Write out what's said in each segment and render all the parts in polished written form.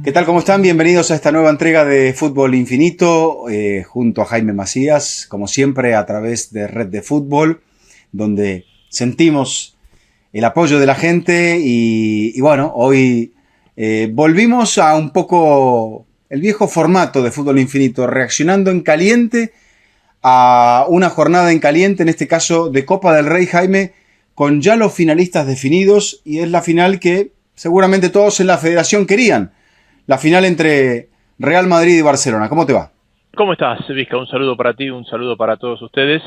¿Qué tal? ¿Cómo están? Bienvenidos a esta nueva entrega de Fútbol Infinito, junto a Jaime Macías, como siempre a través de Red de Fútbol, donde sentimos el apoyo de la gente y bueno, hoy volvimos a un poco el viejo formato de Fútbol Infinito, reaccionando en caliente a una jornada en caliente, en este caso de Copa del Rey, Jaime, con ya los finalistas definidos, y es la final que seguramente todos en la federación querían. La final entre Real Madrid y Barcelona. ¿Cómo te va? ¿Cómo estás, Vizca? Un saludo para ti, un saludo para todos ustedes.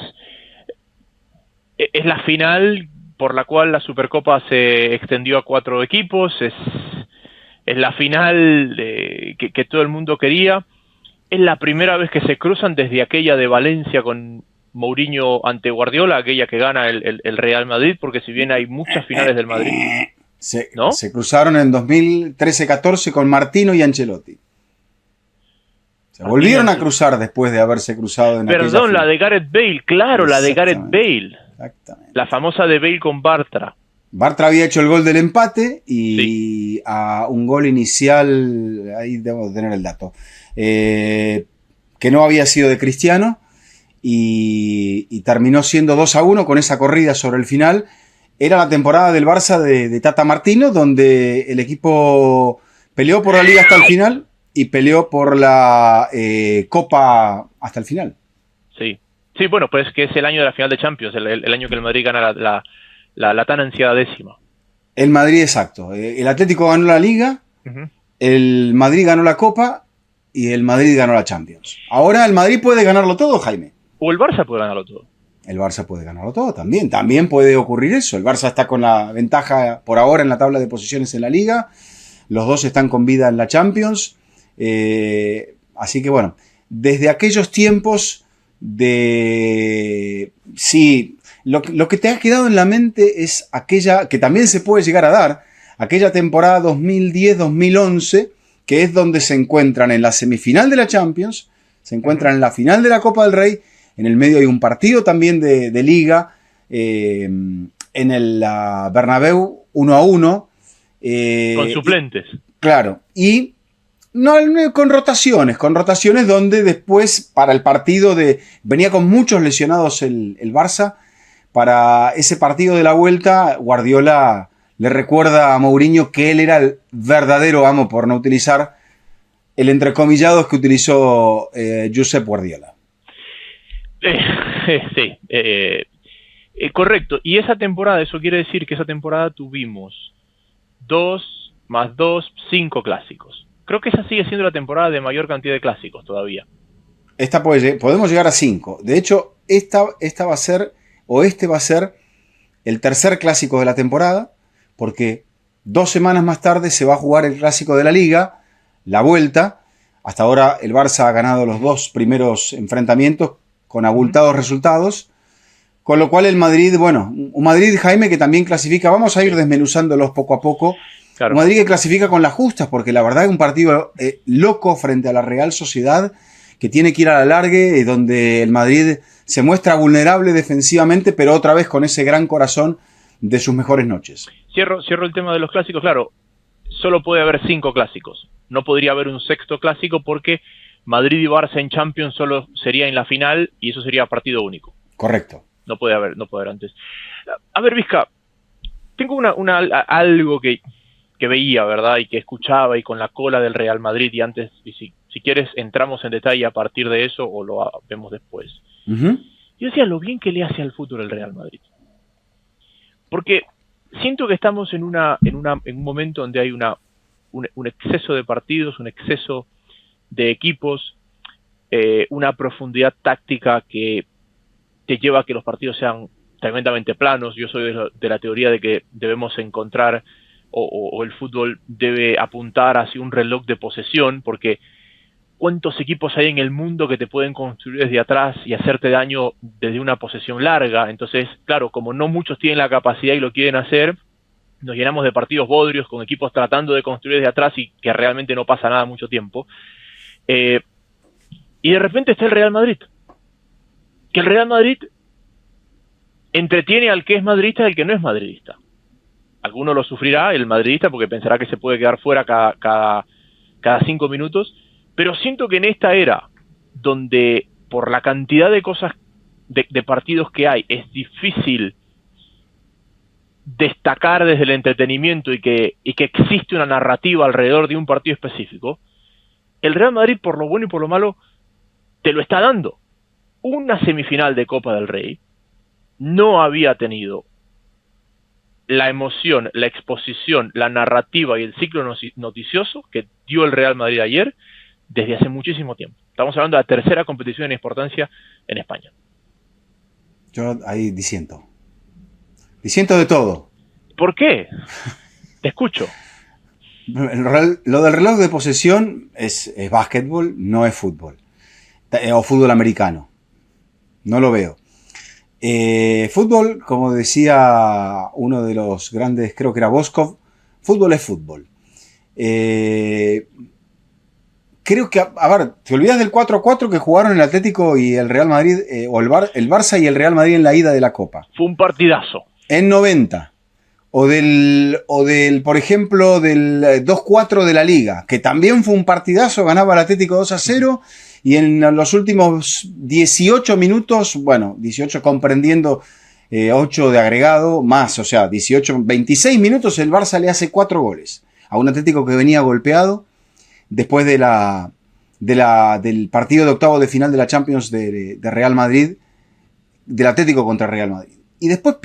Es la final por la cual la Supercopa se extendió a 4 equipos. Es la final que todo el mundo quería. Es la primera vez que se cruzan desde aquella de Valencia con Mourinho ante Guardiola, aquella que gana el Real Madrid, porque si bien hay muchas finales del Madrid, ¿no? Se cruzaron en 2013-14 con Martino y Ancelotti. Se volvieron a cruzar después de haberse cruzado en Perdón, la de Gareth Bale, claro, la de Gareth Bale. Exactamente. La famosa de Bale con Bartra. Bartra había hecho el gol del empate y Sí. a un gol inicial, ahí debo tener el dato, que no había sido de Cristiano y terminó siendo 2-1 con esa corrida sobre el final. Era la temporada del Barça de Tata Martino, donde el equipo peleó por la Liga hasta el final y peleó por la Copa hasta el final. Sí, sí, bueno, pues que es el año de la final de Champions, el año que el Madrid gana la tan ansiada décima. El Madrid, exacto. El Atlético ganó la Liga, el Madrid ganó la Copa y el Madrid ganó la Champions. Ahora el Madrid puede ganarlo todo, Jaime. O el Barça puede ganarlo todo. El Barça puede ganarlo todo también. También puede ocurrir eso. El Barça está con la ventaja por ahora en la tabla de posiciones en la Liga. Los dos están con vida en la Champions. Así que bueno, desde aquellos tiempos de... Sí, lo que te ha quedado en la mente es aquella que también se puede llegar a dar, aquella temporada 2010-2011, que es donde se encuentran en la semifinal de la Champions, se encuentran en la final de la Copa del Rey. En el medio hay un partido también de Liga, en el Bernabéu 1-1. Con suplentes. Claro, y no, con rotaciones donde después para el partido venía con muchos lesionados el Barça. Para ese partido de la vuelta, Guardiola le recuerda a Mourinho que él era el verdadero amo, por no utilizar el entrecomillado que utilizó Josep Guardiola. Sí, correcto. Y esa temporada, eso quiere decir que esa temporada tuvimos 2 más 2, 5 clásicos. Creo que esa sigue siendo la temporada de mayor cantidad de clásicos todavía. Podemos llegar a 5. De hecho, esta va a ser, o este va a ser, el tercer clásico de la temporada, porque 2 semanas más tarde se va a jugar el clásico de la Liga, la vuelta. Hasta ahora el Barça ha ganado los 2 primeros enfrentamientos con abultados resultados, con lo cual el Madrid, bueno, un Madrid, Jaime, que también clasifica, vamos a ir desmenuzándolos poco a poco. Claro. Un Madrid que clasifica con las justas, porque la verdad es un partido loco frente a la Real Sociedad, que tiene que ir a la largue, donde el Madrid se muestra vulnerable defensivamente, pero otra vez con ese gran corazón de sus mejores noches. Cierro el tema de los clásicos, claro, solo puede haber 5 clásicos, no podría haber un sexto clásico porque Madrid y Barça en Champions solo sería en la final y eso sería partido único. Correcto. No puede haber antes. A ver, Vizca, tengo algo que veía, ¿verdad? Y que escuchaba y con la cola del Real Madrid y antes, y si quieres entramos en detalle a partir de eso o lo vemos después. Yo decía lo bien que le hace al fútbol el Real Madrid. Porque siento que estamos en un momento donde hay un exceso de partidos, un exceso de equipos, una profundidad táctica que te lleva a que los partidos sean tremendamente planos. Yo soy de la teoría de que debemos encontrar o el fútbol debe apuntar hacia un reloj de posesión, porque ¿cuántos equipos hay en el mundo que te pueden construir desde atrás y hacerte daño desde una posesión larga? Entonces, claro, como no muchos tienen la capacidad y lo quieren hacer, nos llenamos de partidos bodrios con equipos tratando de construir desde atrás y que realmente no pasa nada mucho tiempo. Y de repente está el Real Madrid. Que el Real Madrid entretiene al que es madridista y al que no es madridista. Alguno lo sufrirá, el madridista, porque pensará que se puede quedar fuera cada cada 5 minutos, pero siento que en esta era, donde por la cantidad de cosas, de partidos que hay, es difícil destacar desde el entretenimiento y que existe una narrativa alrededor de un partido específico, el Real Madrid, por lo bueno y por lo malo, te lo está dando. Una semifinal de Copa del Rey no había tenido la emoción, la exposición, la narrativa y el ciclo noticioso que dio el Real Madrid ayer desde hace muchísimo tiempo. Estamos hablando de la tercera competición en importancia en España. Yo ahí disiento. Disiento de todo. ¿Por qué? Te escucho. Lo del reloj de posesión es básquetbol, no es fútbol. O fútbol americano. No lo veo. Fútbol, como decía uno de los grandes, creo que era Boskov, fútbol es fútbol. Creo que, a ver, ¿te olvidas del 4-4 que jugaron el Atlético y el Real Madrid, o el Barça y el Real Madrid en la ida de la Copa? Fue un partidazo. En 90. O del, por ejemplo, del 2-4 de la Liga, que también fue un partidazo, ganaba el Atlético 2-0, y en los últimos 18 minutos, bueno, 18 comprendiendo 8 de agregado, más, o sea, 26 minutos el Barça le hace 4 goles a un Atlético que venía golpeado después del partido de octavo de final de la Champions de Real Madrid, del Atlético contra Real Madrid. Y después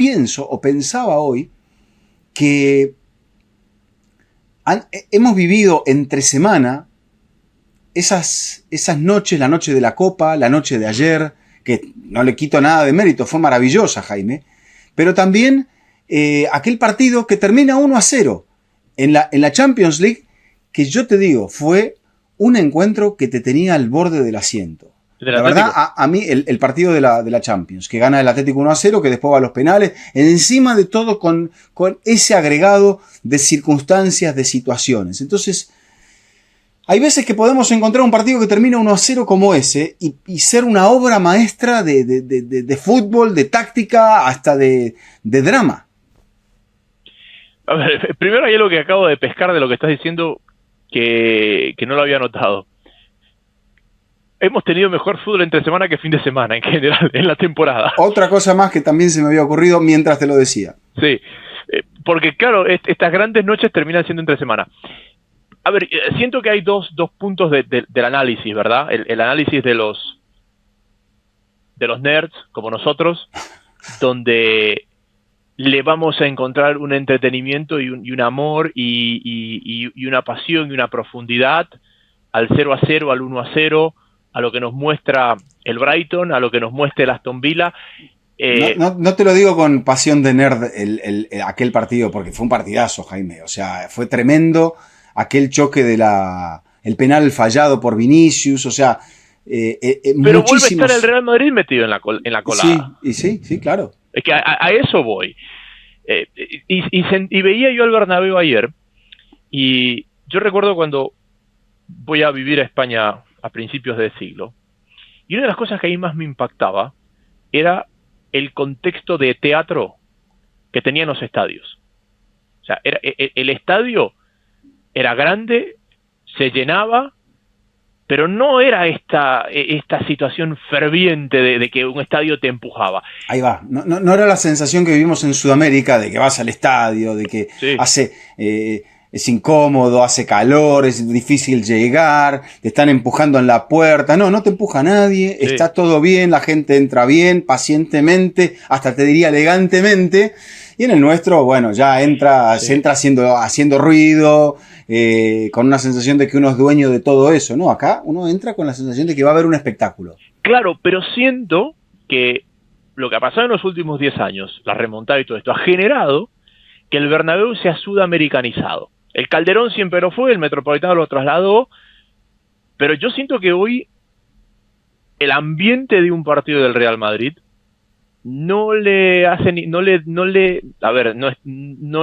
pensaba hoy, que hemos vivido entre semana esas noches, la noche de la Copa, la noche de ayer, que no le quito nada de mérito, fue maravillosa, Jaime, pero también aquel partido que termina 1-0 en la Champions League, que yo te digo, fue un encuentro que te tenía al borde del asiento. La verdad, a mí el partido de la Champions, que gana el Atlético 1-0, que después va a los penales, encima de todo con ese agregado de circunstancias, de situaciones. Entonces, hay veces que podemos encontrar un partido que termina 1-0 como ese y ser una obra maestra de fútbol, de táctica, hasta de drama. A ver, primero hay algo que acabo de pescar de lo que estás diciendo que no lo había notado. Hemos tenido mejor fútbol entre semana que fin de semana, en general, en la temporada. Otra cosa más que también se me había ocurrido mientras te lo decía. Sí, porque claro, estas grandes noches terminan siendo entre semana. A ver, siento que hay dos puntos del análisis, ¿verdad? El análisis de los nerds, como nosotros, donde le vamos a encontrar un entretenimiento y un amor y una pasión y una profundidad al 0-0, al 1-0, a lo que nos muestra el Brighton, a lo que nos muestra el Aston Villa. No te lo digo con pasión de nerd aquel partido, porque fue un partidazo, Jaime. O sea, fue tremendo aquel choque el penal fallado por Vinicius, o sea, pero vuelve a estar el Real Madrid metido en la colada. Sí, claro. Es que a eso voy. Y veía yo al Bernabéu ayer, y yo recuerdo cuando voy a vivir a España a principios de siglo, y una de las cosas que a mí más me impactaba era el contexto de teatro que tenían los estadios. O sea, el estadio era grande, se llenaba, pero no era esta situación ferviente de que un estadio te empujaba. Ahí va, no era la sensación que vivimos en Sudamérica de que vas al estadio, de que sí. Es incómodo, hace calor, es difícil llegar, te están empujando en la puerta. No te empuja nadie, sí. Está todo bien, la gente entra bien, pacientemente, hasta te diría elegantemente. Y en el nuestro, bueno, ya se entra haciendo ruido, con una sensación de que uno es dueño de todo eso, ¿no? Acá uno entra con la sensación de que va a haber un espectáculo. Claro, pero siento que lo que ha pasado en los últimos 10 años, la remontada y todo esto, ha generado que el Bernabéu se ha sudamericanizado. El Calderón siempre lo fue, el Metropolitano lo trasladó, pero yo siento que hoy el ambiente de un partido del Real Madrid no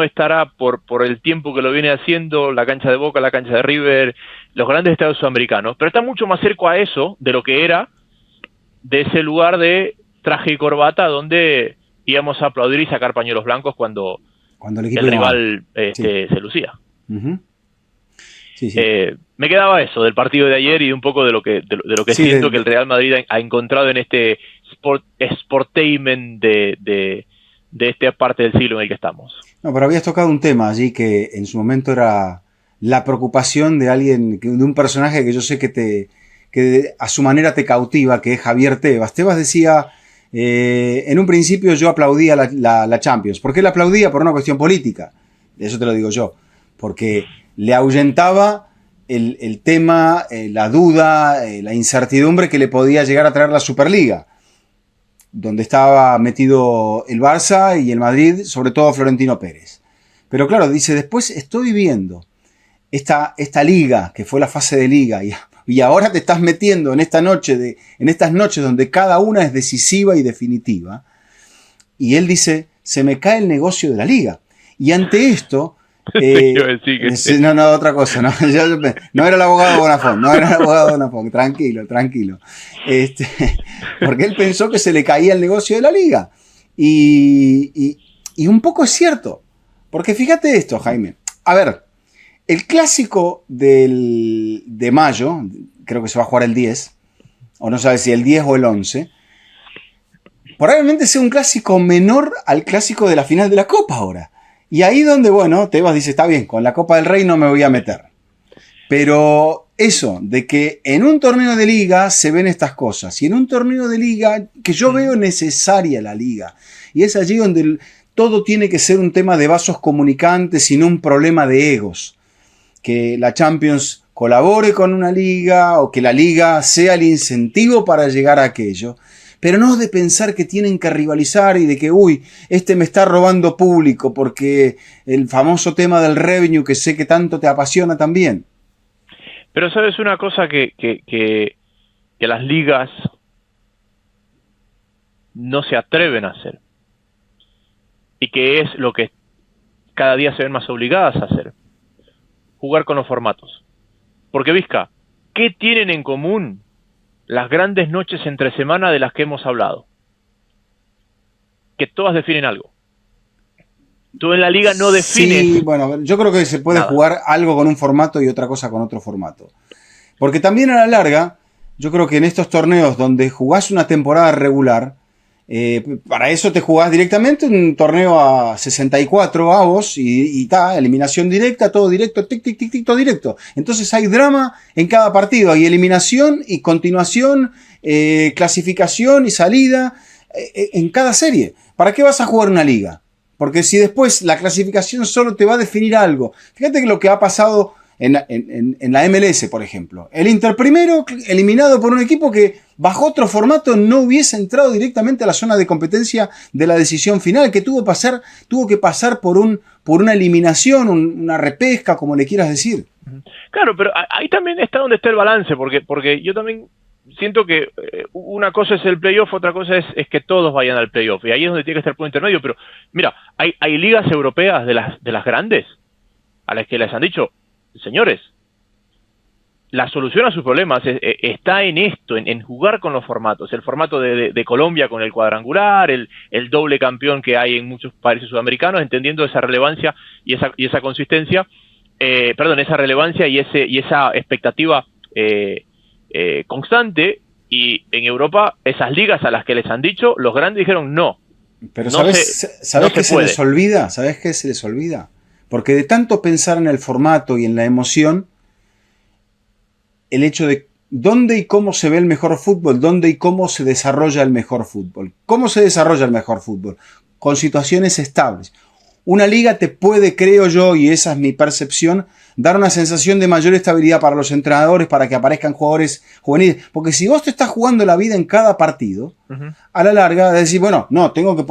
estará por el tiempo que lo viene haciendo la cancha de Boca, la cancha de River, los grandes estadios sudamericanos, pero está mucho más cerca a eso de lo que era de ese lugar de traje y corbata donde íbamos a aplaudir y sacar pañuelos blancos cuando el rival se lucía. Uh-huh. Sí, sí. Me quedaba eso del partido de ayer y de un poco de lo que Sí, siento que el Real Madrid ha encontrado en este sportainment de esta parte del siglo en el que estamos. No, pero habías tocado un tema allí que en su momento era la preocupación de alguien, de un personaje que yo sé que a su manera te cautiva, que es Javier Tebas. Tebas decía, en un principio yo aplaudía la Champions. ¿Por qué la aplaudía? Por una cuestión política. Eso te lo digo yo. Porque le ahuyentaba el tema, la duda, la incertidumbre que le podía llegar a traer la Superliga, donde estaba metido el Barça y el Madrid, sobre todo Florentino Pérez. Pero claro, dice, después estoy viendo esta liga, que fue la fase de liga, y ahora te estás metiendo en estas noches donde cada una es decisiva y definitiva. Y él dice, se me cae el negocio de la liga. Y ante esto, no, otra cosa, no, no era el abogado de Bonafont, tranquilo. Porque él pensó que se le caía el negocio de la liga. Y un poco es cierto. Porque fíjate esto, Jaime. A ver, el clásico de mayo, creo que se va a jugar el 10, o no sabes si el 10 o el 11, probablemente sea un clásico menor al clásico de la final de la Copa ahora. Y ahí donde, bueno, Tebas dice, está bien, con la Copa del Rey no me voy a meter. Pero eso, de que en un torneo de liga se ven estas cosas, y en un torneo de liga, que yo veo necesaria la liga, y es allí donde todo tiene que ser un tema de vasos comunicantes y no un problema de egos. Que la Champions colabore con una liga, o que la liga sea el incentivo para llegar a aquello. Pero no de pensar que tienen que rivalizar y de que, este me está robando público, porque el famoso tema del revenue que sé que tanto te apasiona también. Pero sabes una cosa que las ligas no se atreven a hacer, y que es lo que cada día se ven más obligadas a hacer: jugar con los formatos. Porque, Vizca, ¿qué tienen en común las grandes noches entre semana de las que hemos hablado? Que todas definen algo. Tú en la liga no defines. Sí, bueno, yo creo que se puede jugar algo con un formato y otra cosa con otro formato. Porque también a la larga, yo creo que en estos torneos donde jugás una temporada regular, para eso te jugás directamente un torneo a 64 avos y eliminación directa, todo directo, tic, todo directo. Entonces hay drama en cada partido, hay eliminación y continuación, clasificación y salida en cada serie. ¿Para qué vas a jugar una liga? Porque si después la clasificación solo te va a definir algo. Fíjate que lo que ha pasado en la MLS, por ejemplo. El Inter primero, eliminado por un equipo que bajo otro formato no hubiese entrado directamente a la zona de competencia de la decisión final, que tuvo que pasar por una eliminación, una repesca, como le quieras decir. Claro, pero ahí también está donde está el balance, porque yo también siento que una cosa es el playoff, otra cosa es que todos vayan al playoff, y ahí es donde tiene que estar el punto intermedio. Pero mira, hay ligas europeas de las grandes a las que les han dicho, señores, la solución a sus problemas está en esto, en jugar con los formatos. El formato de Colombia con el cuadrangular, el doble campeón que hay en muchos países sudamericanos, entendiendo esa relevancia y esa consistencia, esa relevancia y esa expectativa constante. Y en Europa, esas ligas a las que les han dicho, los grandes dijeron no. Pero ¿sabes qué se les olvida? ¿Sabes qué se les olvida? Porque de tanto pensar en el formato y en la emoción, el hecho de dónde y cómo se ve el mejor fútbol, dónde y cómo se desarrolla el mejor fútbol. ¿Cómo se desarrolla el mejor fútbol? Con situaciones estables. Una liga te puede, creo yo, y esa es mi percepción, dar una sensación de mayor estabilidad para los entrenadores, para que aparezcan jugadores juveniles. Porque si vos te estás jugando la vida en cada partido, a la larga, decís, bueno, no, tengo que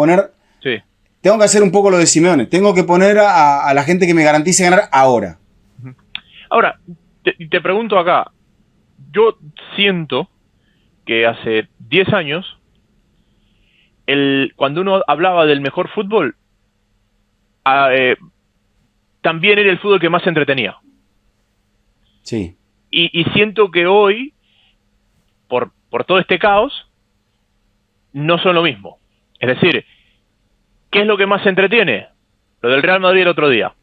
hacer un poco lo de Simeone, tengo que poner a la gente que me garantice ganar ahora. Ahora, te pregunto acá, yo siento que hace 10 años, cuando uno hablaba del mejor fútbol, también era el fútbol que más se entretenía. Sí. Y siento que hoy, por todo este caos, no son lo mismo. Es decir, ¿qué es lo que más se entretiene? Lo del Real Madrid el otro día.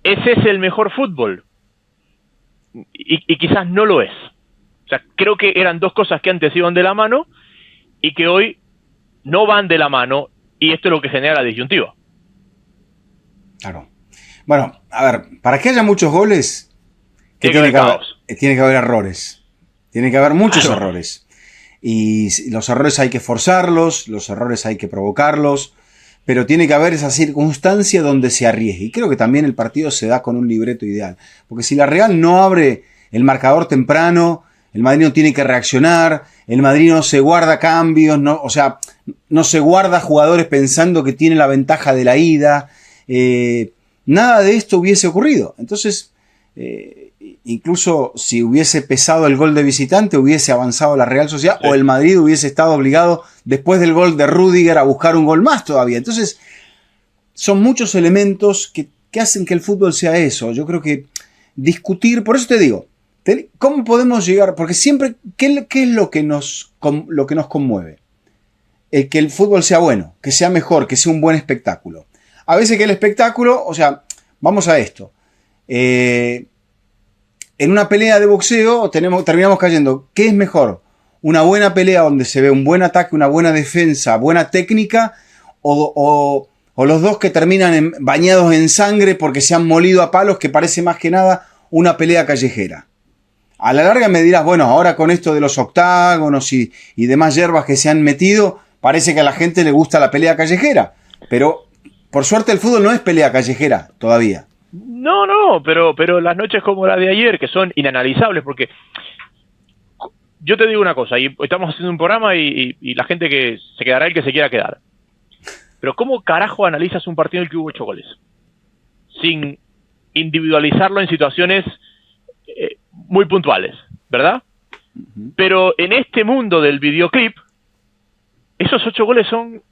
¿Ese es el mejor fútbol? y quizás no lo es. O sea, creo que eran dos cosas que antes iban de la mano y que hoy no van de la mano, y esto es lo que genera la disyuntiva. Claro. Bueno, a ver, para que haya muchos goles, tiene que haber errores. Tiene que haber muchos errores. Y los errores hay que forzarlos, los errores hay que provocarlos, pero tiene que haber esa circunstancia donde se arriesgue. Y creo que también el partido se da con un libreto ideal. Porque si la Real no abre el marcador temprano, el Madrid no tiene que reaccionar, el Madrid no se guarda cambios, no se guarda jugadores pensando que tiene la ventaja de la ida. Nada de esto hubiese ocurrido. Entonces, incluso si hubiese pesado el gol de visitante, hubiese avanzado la Real Sociedad, o el Madrid hubiese estado obligado, después del gol de Rüdiger, a buscar un gol más todavía. Entonces, son muchos elementos que hacen que el fútbol sea eso. Yo creo que discutir, por eso te digo, ¿cómo podemos llegar? Porque siempre, ¿qué es lo que nos conmueve? Que el fútbol sea bueno, que sea mejor, que sea un buen espectáculo. A veces que el espectáculo, o sea, vamos a esto. En una pelea de boxeo terminamos cayendo. ¿Qué es mejor? ¿Una buena pelea donde se ve un buen ataque, una buena defensa, buena técnica? ¿O los dos que terminan bañados en sangre porque se han molido a palos, que parece más que nada una pelea callejera? A la larga me dirás, bueno, ahora con esto de los octágonos y demás hierbas que se han metido, parece que a la gente le gusta la pelea callejera. Pero, por suerte, el fútbol no es pelea callejera todavía. No, pero las noches como la de ayer, que son inanalizables, porque yo te digo una cosa, y estamos haciendo un programa y la gente que se quedará el que se quiera quedar. Pero ¿cómo carajo analizas un partido en el que hubo 8 goles? Sin individualizarlo en situaciones muy puntuales, ¿verdad? Uh-huh. Pero en este mundo del videoclip, esos 8 goles son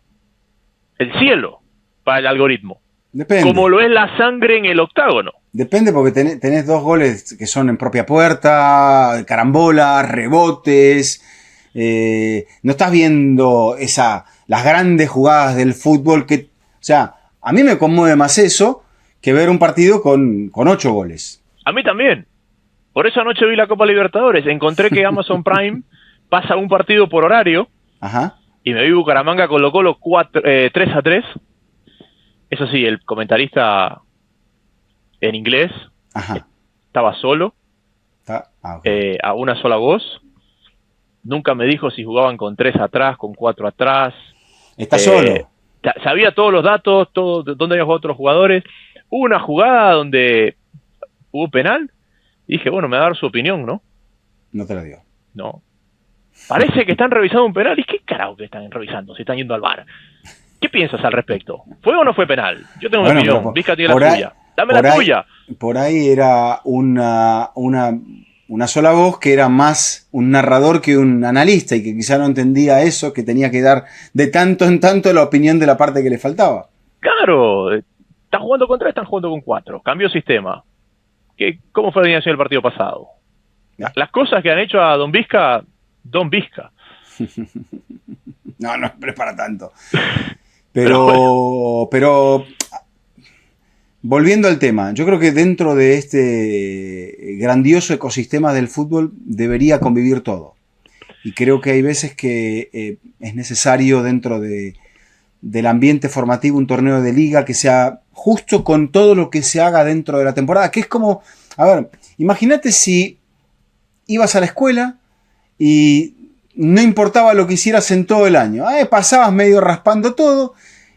el cielo para el algoritmo. Depende. Como lo es la sangre en el octágono. Depende, porque tenés 2 goles que son en propia puerta, carambolas, rebotes. No estás viendo las grandes jugadas del fútbol o sea, a mí me conmueve más eso que ver un partido con 8 goles. A mí también. Por eso anoche vi la Copa Libertadores. Encontré que Amazon Prime pasa un partido por horario. Ajá. Y me vi Bucaramanga Colo-Colo 3-3. Eso sí, el comentarista en inglés. Ajá. Estaba solo. Okay. A una sola voz. Nunca me dijo si jugaban con 3 atrás, con 4 atrás. Está solo. Sabía todos los datos, dónde había jugado otros jugadores. Hubo una jugada donde hubo penal. Y dije, bueno, me va a dar su opinión, ¿no? No te la dio. No. Parece que están revisando un penal. ¿Y qué carajo que están revisando? Se están yendo al VAR. ¿Qué piensas al respecto? ¿Fue o no fue penal? Yo tengo mi opinión. Vizca tiene la tuya. Dame la tuya. Por ahí era una sola voz que era más un narrador que un analista y que quizá no entendía eso, que tenía que dar de tanto en tanto la opinión de la parte que le faltaba. Claro. Están jugando con 3, están jugando con 4. Cambió sistema. ¿Cómo fue la alineación del partido pasado? Las cosas que han hecho a Don Vizca. No es para tanto. Pero volviendo al tema, yo creo que dentro de este grandioso ecosistema del fútbol debería convivir todo. Y creo que hay veces que es necesario dentro del ambiente formativo un torneo de liga que sea justo con todo lo que se haga dentro de la temporada, que es como, a ver, imagínate si ibas a la escuela y no importaba lo que hicieras en todo el año, pasabas medio raspando todo,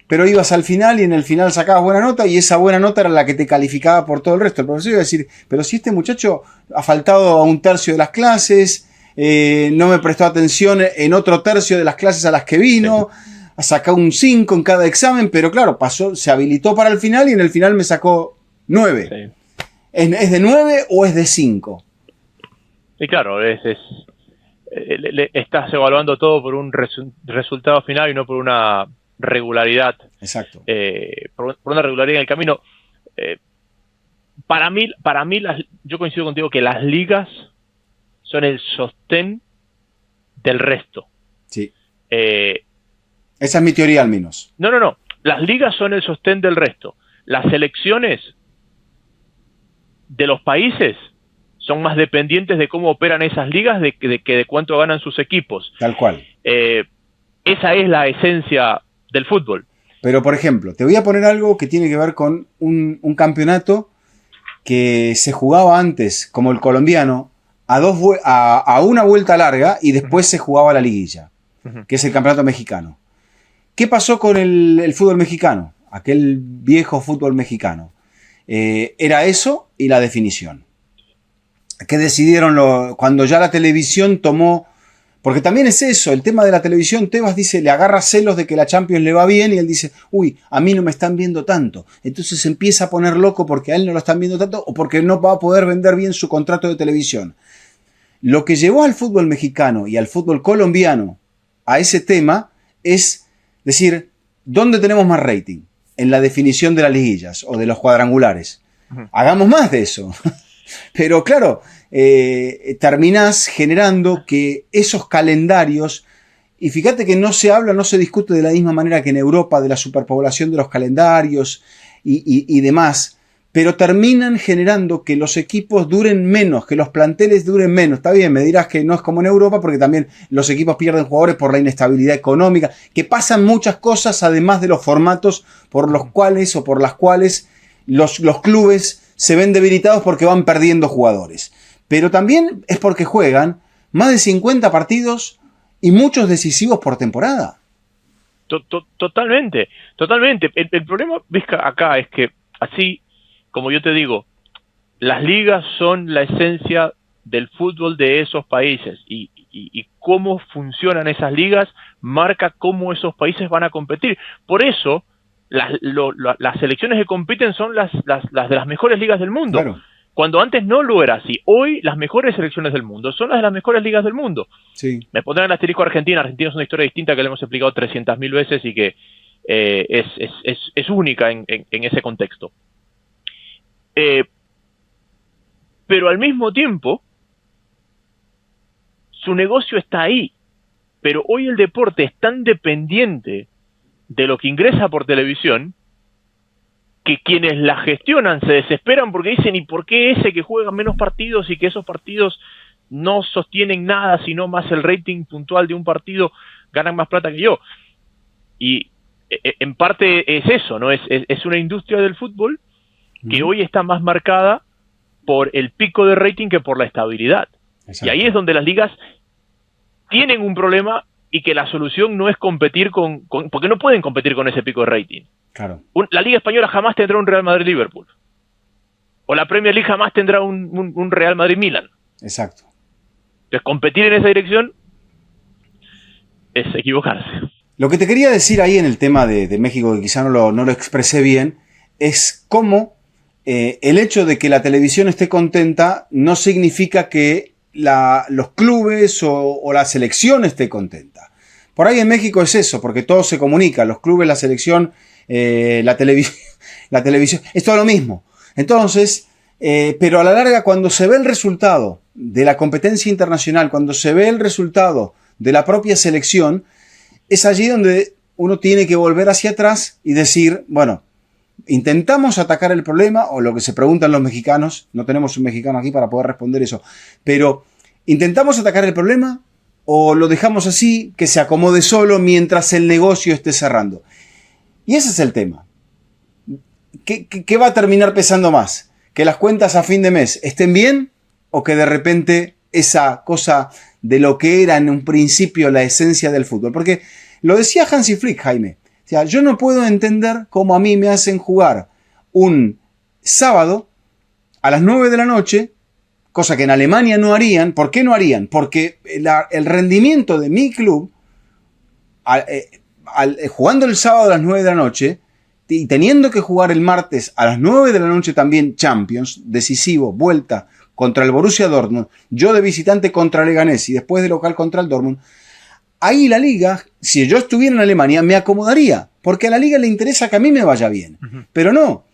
pero ibas al final y en el final sacabas buena nota y esa buena nota era la que te calificaba por todo el resto. El profesor iba a decir, pero si este muchacho ha faltado a un tercio de las clases, no me prestó atención en otro tercio de las clases a las que vino, ha sacado un 5 en cada examen, pero claro, se habilitó para el final y en el final me sacó 9. Sí. ¿Es de 9 o es de 5? Sí, claro, estás evaluando todo por un resultado final y no por una regularidad. Exacto. Por una regularidad en el camino. Para mí yo coincido contigo que las ligas son el sostén del resto. Sí. Esa es mi teoría al menos. No. Las ligas son el sostén del resto. Las selecciones de los países son más dependientes de cómo operan esas ligas que de cuánto ganan sus equipos. Tal cual. Esa es la esencia del fútbol. Pero, por ejemplo, te voy a poner algo que tiene que ver con un campeonato que se jugaba antes, como el colombiano, a una vuelta larga y después se jugaba la liguilla, que es el campeonato mexicano. ¿Qué pasó con el fútbol mexicano? Aquel viejo fútbol mexicano. Era eso y la definición. ¿Qué decidieron cuando ya la televisión tomó? Porque también es eso, el tema de la televisión. Tebas dice, le agarra celos de que la Champions le va bien y él dice, uy, a mí no me están viendo tanto. Entonces se empieza a poner loco porque a él no lo están viendo tanto o porque no va a poder vender bien su contrato de televisión. Lo que llevó al fútbol mexicano y al fútbol colombiano a ese tema es decir, ¿dónde tenemos más rating? En la definición de las liguillas o de los cuadrangulares. Hagamos más de eso. Pero claro, terminás generando que esos calendarios, y fíjate que no se discute de la misma manera que en Europa de la superpoblación de los calendarios y demás, pero terminan generando que los equipos duren menos, que los planteles duren menos. Está bien, me dirás que no es como en Europa, porque también los equipos pierden jugadores por la inestabilidad económica, que pasan muchas cosas además de los formatos por los cuales o por las cuales los clubes se ven debilitados porque van perdiendo jugadores. Pero también es porque juegan más de 50 partidos y muchos decisivos por temporada. Totalmente. El problema, Vizca, acá es que así, como yo te digo, las ligas son la esencia del fútbol de esos países y cómo funcionan esas ligas marca cómo esos países van a competir. Por eso, las selecciones que compiten son las de las mejores ligas del mundo. Claro. Cuando antes no lo era así. Hoy las mejores selecciones del mundo son las de las mejores ligas del mundo. Sí. Me pondrán el asterisco Argentina. Argentina es una historia distinta que le hemos explicado 300.000 veces y que es única en ese contexto. Pero al mismo tiempo, su negocio está ahí. Pero hoy el deporte es tan dependiente de lo que ingresa por televisión que quienes la gestionan se desesperan porque dicen, ¿y por qué ese que juega menos partidos y que esos partidos no sostienen nada, sino más el rating puntual de un partido, ganan más plata que yo? Y en parte es eso, ¿no? Es una industria del fútbol que hoy está más marcada por el pico de rating que por la estabilidad. Exacto. Y ahí es donde las ligas tienen un problema y que la solución no es competir porque no pueden competir con ese pico de rating. Claro. La Liga Española jamás tendrá un Real Madrid-Liverpool. O la Premier League jamás tendrá un Real Madrid-Milan. Exacto. Entonces, competir en esa dirección es equivocarse. Lo que te quería decir ahí en el tema de México, que quizá no lo expresé bien, es cómo el hecho de que la televisión esté contenta no significa que los clubes o la selección esté contenta. Por ahí en México es eso, porque todo se comunica, los clubes, la selección, la televisión, es todo lo mismo. Entonces, pero a la larga, cuando se ve el resultado de la competencia internacional, cuando se ve el resultado de la propia selección, es allí donde uno tiene que volver hacia atrás y decir, bueno, intentamos atacar el problema, o lo que se preguntan los mexicanos, no tenemos un mexicano aquí para poder responder eso, pero ¿intentamos atacar el problema o lo dejamos así, que se acomode solo mientras el negocio esté cerrando? Y ese es el tema. ¿Qué va a terminar pesando más? ¿Que las cuentas a fin de mes estén bien o que de repente esa cosa de lo que era en un principio la esencia del fútbol? Porque lo decía Hansi Flick, Jaime. O sea, yo no puedo entender cómo a mí me hacen jugar un sábado a las 9 de la noche, cosa que en Alemania no harían. ¿Por qué no harían? Porque el rendimiento de mi club, jugando el sábado a las 9 de la noche y teniendo que jugar el martes a las 9 de la noche también Champions, decisivo, vuelta contra el Borussia Dortmund, yo de visitante contra Leganés y después de local contra el Dortmund, ahí la liga, si yo estuviera en Alemania, me acomodaría, porque a la liga le interesa que a mí me vaya bien. Pero no,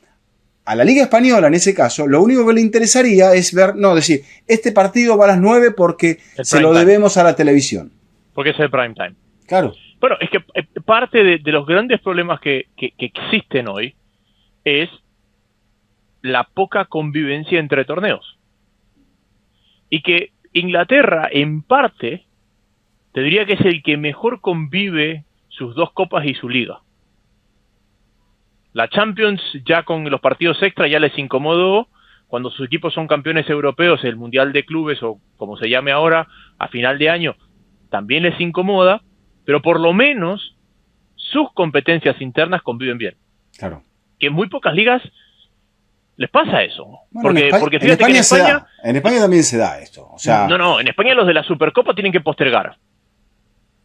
a la liga española en ese caso, lo único que le interesaría es decir, este partido va a las 9 porque se lo debemos a la televisión. Porque es el prime time. Claro. Bueno, es que parte de los grandes problemas que existen hoy es la poca convivencia entre torneos. y que Inglaterra, en parte, te diría que es el que mejor convive sus dos copas y su liga. La Champions, ya con los partidos extra, ya les incomodó. Cuando sus equipos son campeones europeos, el Mundial de Clubes, o como se llame ahora, a final de año, también les incomoda, pero por lo menos sus competencias internas conviven bien. Claro. Que en muy pocas ligas les pasa eso. Bueno, porque fíjate que en España en España también se da esto. O sea, no, en España los de la Supercopa tienen que postergar.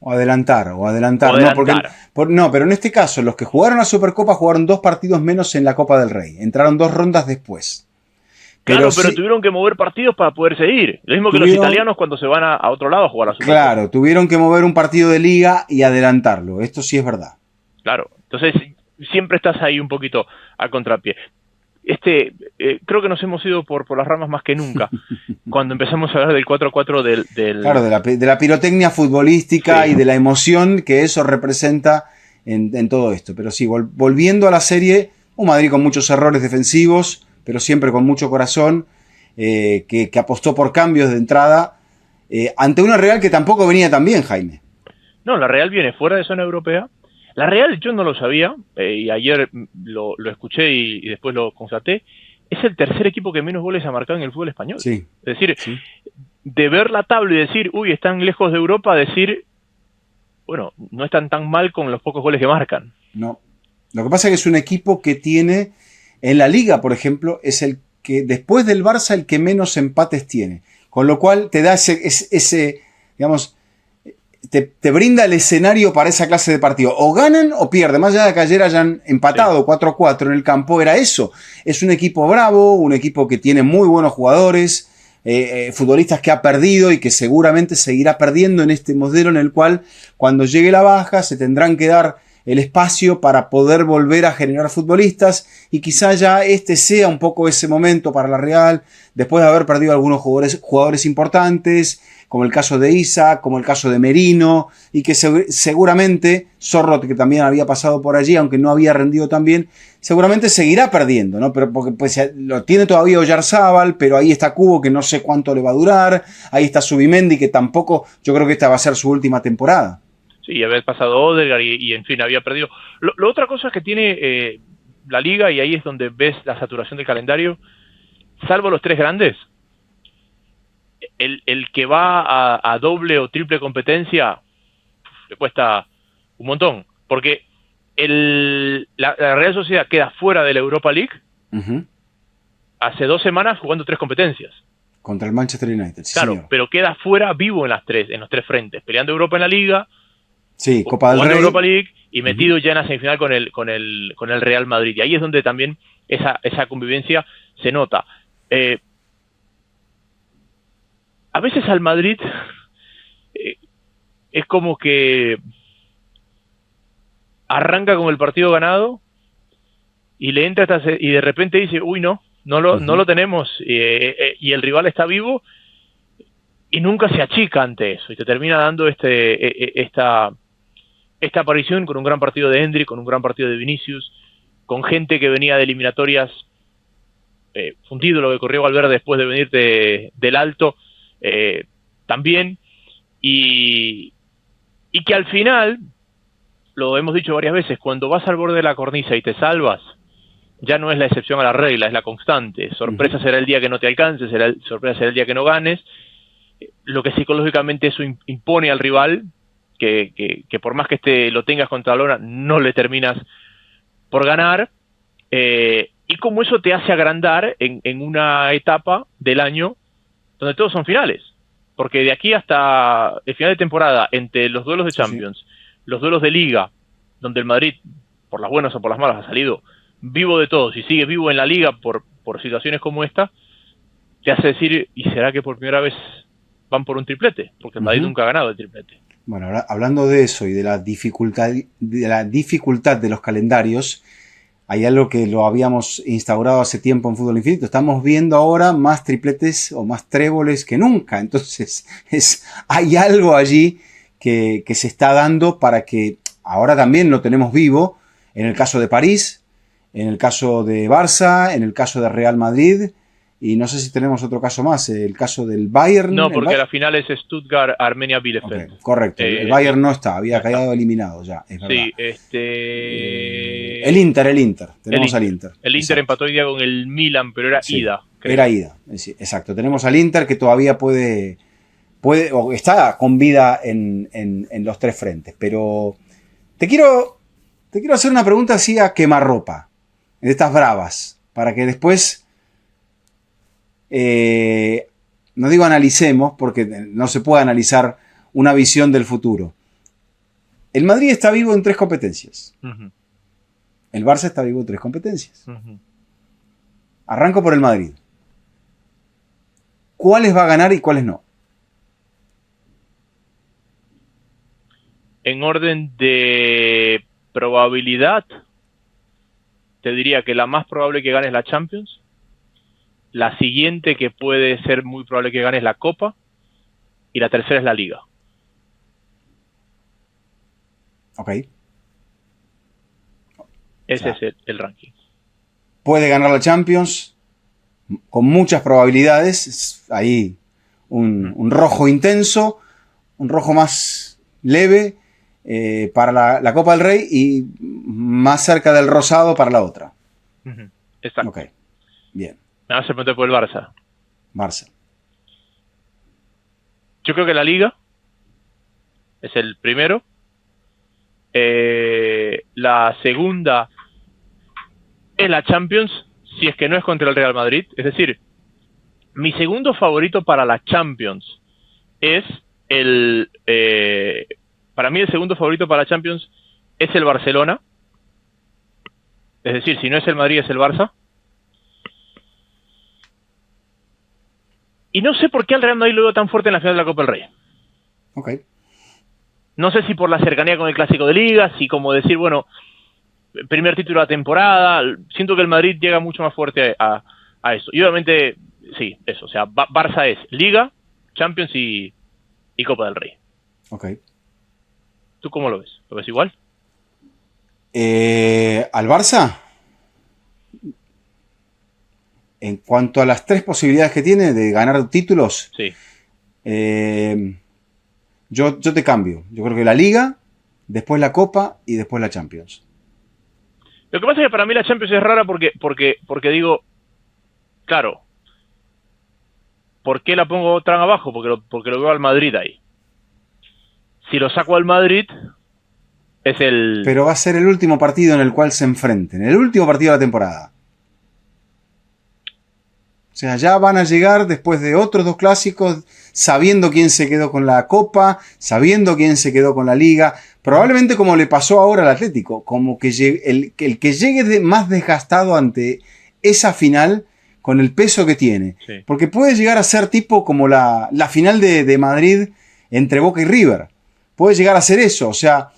O adelantar. No, pero en este caso, los que jugaron la Supercopa jugaron 2 partidos menos en la Copa del Rey. Entraron 2 rondas después. Pero tuvieron que mover partidos para poder seguir. Lo mismo que los italianos cuando se van a otro lado a jugar a la Supercopa. Claro, tuvieron que mover un partido de liga y adelantarlo. Esto sí es verdad. Claro, entonces siempre estás ahí un poquito a contrapié. Creo que nos hemos ido por las ramas más que nunca cuando empezamos a hablar del 4-4 del... Claro, de la pirotecnia futbolística, sí, y de la emoción que eso representa en todo esto. Pero sí, volviendo a la serie, un Madrid con muchos errores defensivos, pero siempre con mucho corazón, que apostó por cambios de entrada, ante una Real que tampoco venía tan bien, Jaime. No, la Real viene fuera de zona europea. La Real, yo no lo sabía, y ayer lo escuché y después lo constaté, es el tercer equipo que menos goles ha marcado en el fútbol español. Sí. Es decir, sí, de ver la tabla y decir, uy, están lejos de Europa, decir, bueno, no están tan mal con los pocos goles que marcan. No. Lo que pasa es que es un equipo que tiene, en la Liga, por ejemplo, es el que, después del Barça, el que menos empates tiene. Con lo cual te da ese digamos... Te brinda el escenario para esa clase de partido. O ganan o pierden. Más allá de que ayer hayan empatado, sí, 4-4 en el campo, era eso. Es un equipo bravo, un equipo que tiene muy buenos jugadores, futbolistas que ha perdido y que seguramente seguirá perdiendo en este modelo en el cual cuando llegue la baja se tendrán que dar el espacio para poder volver a generar futbolistas, y quizá ya este sea un poco ese momento para la Real, después de haber perdido algunos jugadores importantes, como el caso de Isa, como el caso de Merino, y que seguramente Zorro, que también había pasado por allí, aunque no había rendido tan bien, seguramente seguirá perdiendo, ¿no? Pero porque pues lo tiene todavía Oyarzábal, pero ahí está Cubo, que no sé cuánto le va a durar, ahí está Zubimendi, que tampoco, yo creo que esta va a ser su última temporada. Sí, había pasado Odegaard y en fin, había perdido. Lo otra cosa que tiene la Liga, y ahí es donde ves la saturación del calendario, salvo los 3 grandes, el que va a doble o triple competencia le cuesta un montón, porque la Real Sociedad queda fuera de la Europa League hace 2 semanas jugando 3 competencias. Contra el Manchester United, sí, claro, señor. Pero queda fuera vivo en los 3 frentes, peleando Europa en la Liga, sí, Copa del Rey, Europa League, y metido ya en la semifinal con el Real Madrid. Y ahí es donde también esa convivencia se nota. A veces al Madrid es como que arranca con el partido ganado y le entra y de repente dice, uy, no lo tenemos, y el rival está vivo y nunca se achica ante eso, y te termina dando esta aparición con un gran partido de Endrick, con un gran partido de Vinicius, con gente que venía de eliminatorias fundido, lo que corrió Valverde después de venir del alto, también, y que al final, lo hemos dicho varias veces, cuando vas al borde de la cornisa y te salvas, ya no es la excepción a la regla, es la constante. Sorpresa será el día que no te alcances, sorpresa será el día que no ganes, lo que psicológicamente eso impone al rival, que por más que lo tengas contra la lona, no le terminas por ganar, y como eso te hace agrandar en una etapa del año donde todos son finales, porque de aquí hasta el final de temporada, entre los duelos de Champions, sí, los duelos de Liga, donde el Madrid, por las buenas o por las malas, ha salido vivo de todos y sigue vivo en la Liga por situaciones como esta, te hace decir, ¿y será que por primera vez van por un triplete? Porque el Madrid nunca ha ganado el triplete. Bueno, hablando de eso y de la dificultad de los calendarios, hay algo que lo habíamos instaurado hace tiempo en Fútbol Infinito. Estamos viendo ahora más tripletes o más tréboles que nunca. Entonces, hay algo allí que se está dando para que ahora también lo tenemos vivo. En el caso de París, en el caso de Barça, en el caso de Real Madrid, y no sé si tenemos otro caso más, el caso del Bayern. No, porque la final es Stuttgart, Armenia, Bielefeld. Okay, correcto, el Bayern no está, había quedado eliminado ya, es verdad. Sí, El Inter, tenemos al Inter. El Inter empató hoy día con el Milan, pero era ida. Creo. Era ida, sí, exacto. Tenemos al Inter que todavía puede o está con vida en los tres frentes, pero te quiero hacer una pregunta así a quemarropa, de estas bravas, para que después, no digo analicemos, porque no se puede analizar una visión del futuro. El Madrid está vivo en 3 competencias. Uh-huh. El Barça está vivo en 3 competencias. Uh-huh. Arranco por el Madrid. ¿Cuáles va a ganar y cuáles no? En orden de probabilidad, te diría que la más probable que gane es la Champions. La siguiente que puede ser muy probable que gane es la Copa. Y la tercera es la Liga. Ok. Ese es el ranking. Puede ganar la Champions con muchas probabilidades. Ahí un rojo intenso, un rojo más leve para la Copa del Rey y más cerca del rosado para la otra. Uh-huh. Exacto. Ok, bien. Me vas a preguntar por el Barça. Barça. Yo creo que la Liga es el primero. La segunda es la Champions, si es que no es contra el Real Madrid. Es decir, mi segundo favorito para la Champions es para mí el segundo favorito para la Champions es el Barcelona. Es decir, si no es el Madrid es el Barça. Y no sé por qué al Real Madrid lo veo tan fuerte en la final de la Copa del Rey. Ok. No sé si por la cercanía con el Clásico de Liga, si como decir, bueno, primer título de la temporada. Siento que el Madrid llega mucho más fuerte a eso. Y obviamente, sí, eso. O sea, Barça es Liga, Champions y Copa del Rey. Ok. ¿Tú cómo lo ves? ¿Lo ves igual? ¿Al Barça? En cuanto a las 3 posibilidades que tiene de ganar títulos, sí. Yo te cambio. Yo creo que la Liga, después la Copa y después la Champions. Lo que pasa es que para mí la Champions es rara porque digo, claro, ¿por qué la pongo tan abajo? Porque lo veo al Madrid ahí. Si lo saco al Madrid, es el... Pero va a ser el último partido en el cual se enfrenten. El último partido de la temporada. O sea, ya van a llegar después de otros 2 clásicos, sabiendo quién se quedó con la Copa, sabiendo quién se quedó con la Liga. Probablemente como le pasó ahora al Atlético, como que el que llegue más desgastado ante esa final con el peso que tiene. Sí. Porque puede llegar a ser tipo como la final de Madrid entre Boca y River. Puede llegar a ser eso. O sea,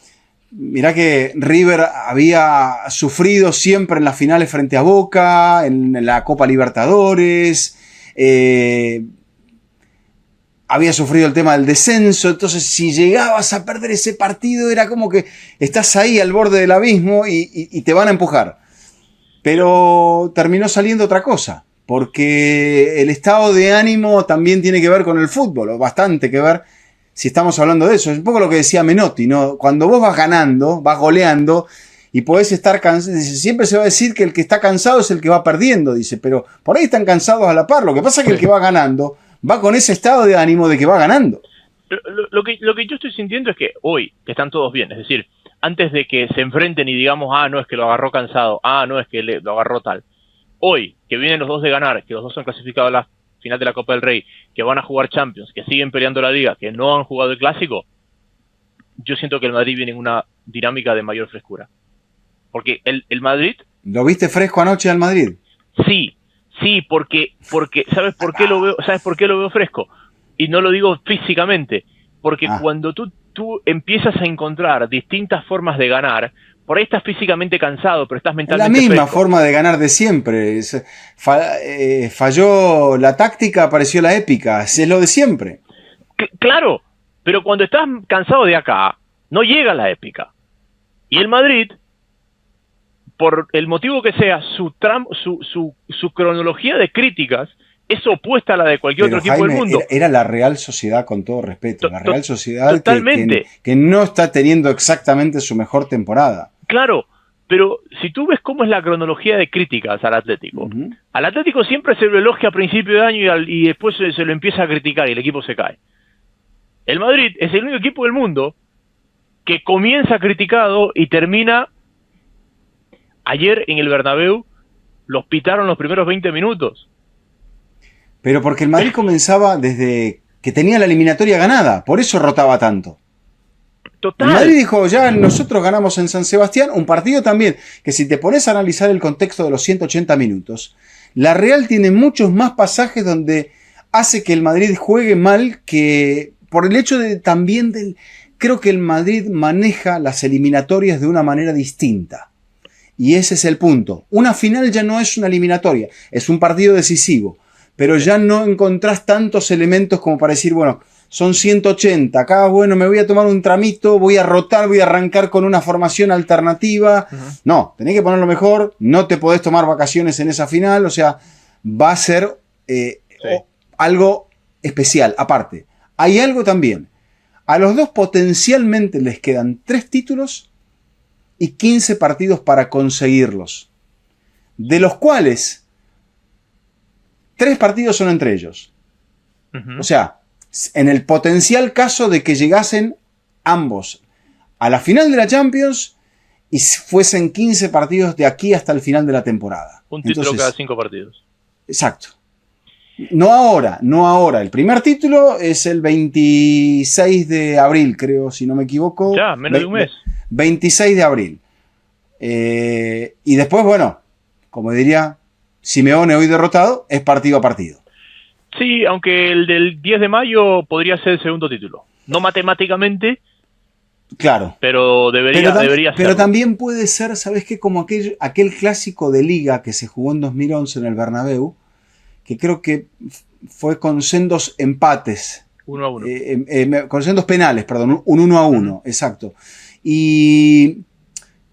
mirá que River había sufrido siempre en las finales frente a Boca, en la Copa Libertadores, había sufrido el tema del descenso, entonces si llegabas a perder ese partido era como que estás ahí al borde del abismo y te van a empujar. Pero terminó saliendo otra cosa, porque el estado de ánimo también tiene que ver con el fútbol, o bastante que ver. Si estamos hablando de eso, es un poco lo que decía Menotti, ¿no? Cuando vos vas ganando, vas goleando y podés estar cansado, siempre se va a decir que el que está cansado es el que va perdiendo, dice, pero por ahí están cansados a la par. Lo que pasa es que el que va ganando va con ese estado de ánimo de que va ganando. Lo que yo estoy sintiendo es que hoy están todos bien, es decir, antes de que se enfrenten y digamos, no es que lo agarró cansado, no es que lo agarró tal. Hoy, que vienen los dos de ganar, que los dos han clasificado a la final de la Copa del Rey, que van a jugar Champions, que siguen peleando la Liga, que no han jugado el Clásico, yo siento que el Madrid viene en una dinámica de mayor frescura. Porque el Madrid... ¿Lo viste fresco anoche al Madrid? Sí, porque ¿sabes por qué lo veo fresco? Y no lo digo físicamente, porque cuando tú empiezas a encontrar distintas formas de ganar, por ahí estás físicamente cansado, pero estás mentalmente la misma fresco. Forma de ganar de siempre. Falló la táctica, apareció la épica. Es lo de siempre. Claro, pero cuando estás cansado de acá, no llega la épica. Y el Madrid, por el motivo que sea, su cronología de críticas es opuesta a la de cualquier Pero otro equipo Jaime, del mundo. era la Real Sociedad, con todo respeto, la Real Sociedad totalmente. que no está teniendo exactamente su mejor temporada. Claro, pero si tú ves cómo es la cronología de críticas al Atlético, al Atlético siempre se lo elogia a principio de año y después se lo empieza a criticar y el equipo se cae. El Madrid es el único equipo del mundo que comienza criticado y termina. Ayer en el Bernabéu los pitaron los primeros 20 minutos. Pero porque el Madrid comenzaba desde que tenía la eliminatoria ganada, por eso rotaba tanto. Total. El Madrid dijo, ya nosotros ganamos en San Sebastián, un partido también, que si te pones a analizar el contexto de los 180 minutos, la Real tiene muchos más pasajes donde hace que el Madrid juegue mal, que por el hecho de también creo que el Madrid maneja las eliminatorias de una manera distinta. Y ese es el punto. Una final ya no es una eliminatoria, es un partido decisivo, pero ya no encontrás tantos elementos como para decir, bueno, son 180, acá, bueno, me voy a tomar un tramito, voy a rotar, voy a arrancar con una formación alternativa. No, tenés que ponerlo mejor, no te podés tomar vacaciones en esa final, o sea, va a ser algo especial. Aparte, hay algo también. A los dos potencialmente les quedan 3 títulos y 15 partidos para conseguirlos, de los cuales 3 partidos son entre ellos. O sea, en el potencial caso de que llegasen ambos a la final de la Champions y fuesen 15 partidos de aquí hasta el final de la temporada. Un título cada 5 partidos. Exacto. No ahora. El primer título es el 26 de abril, creo, si no me equivoco. Ya, menos de un mes. 26 de abril. Y después, bueno, como diría Simeone hoy derrotado, es partido a partido. Sí, aunque el del 10 de mayo podría ser el segundo título. No matemáticamente. Claro. Pero debería ser. Pero también puede ser, ¿sabes qué? Como aquel clásico de liga que se jugó en 2011 en el Bernabéu, que creo que fue con sendos empates. 1-1. Con sendos penales, perdón, un 1-1, exacto. Y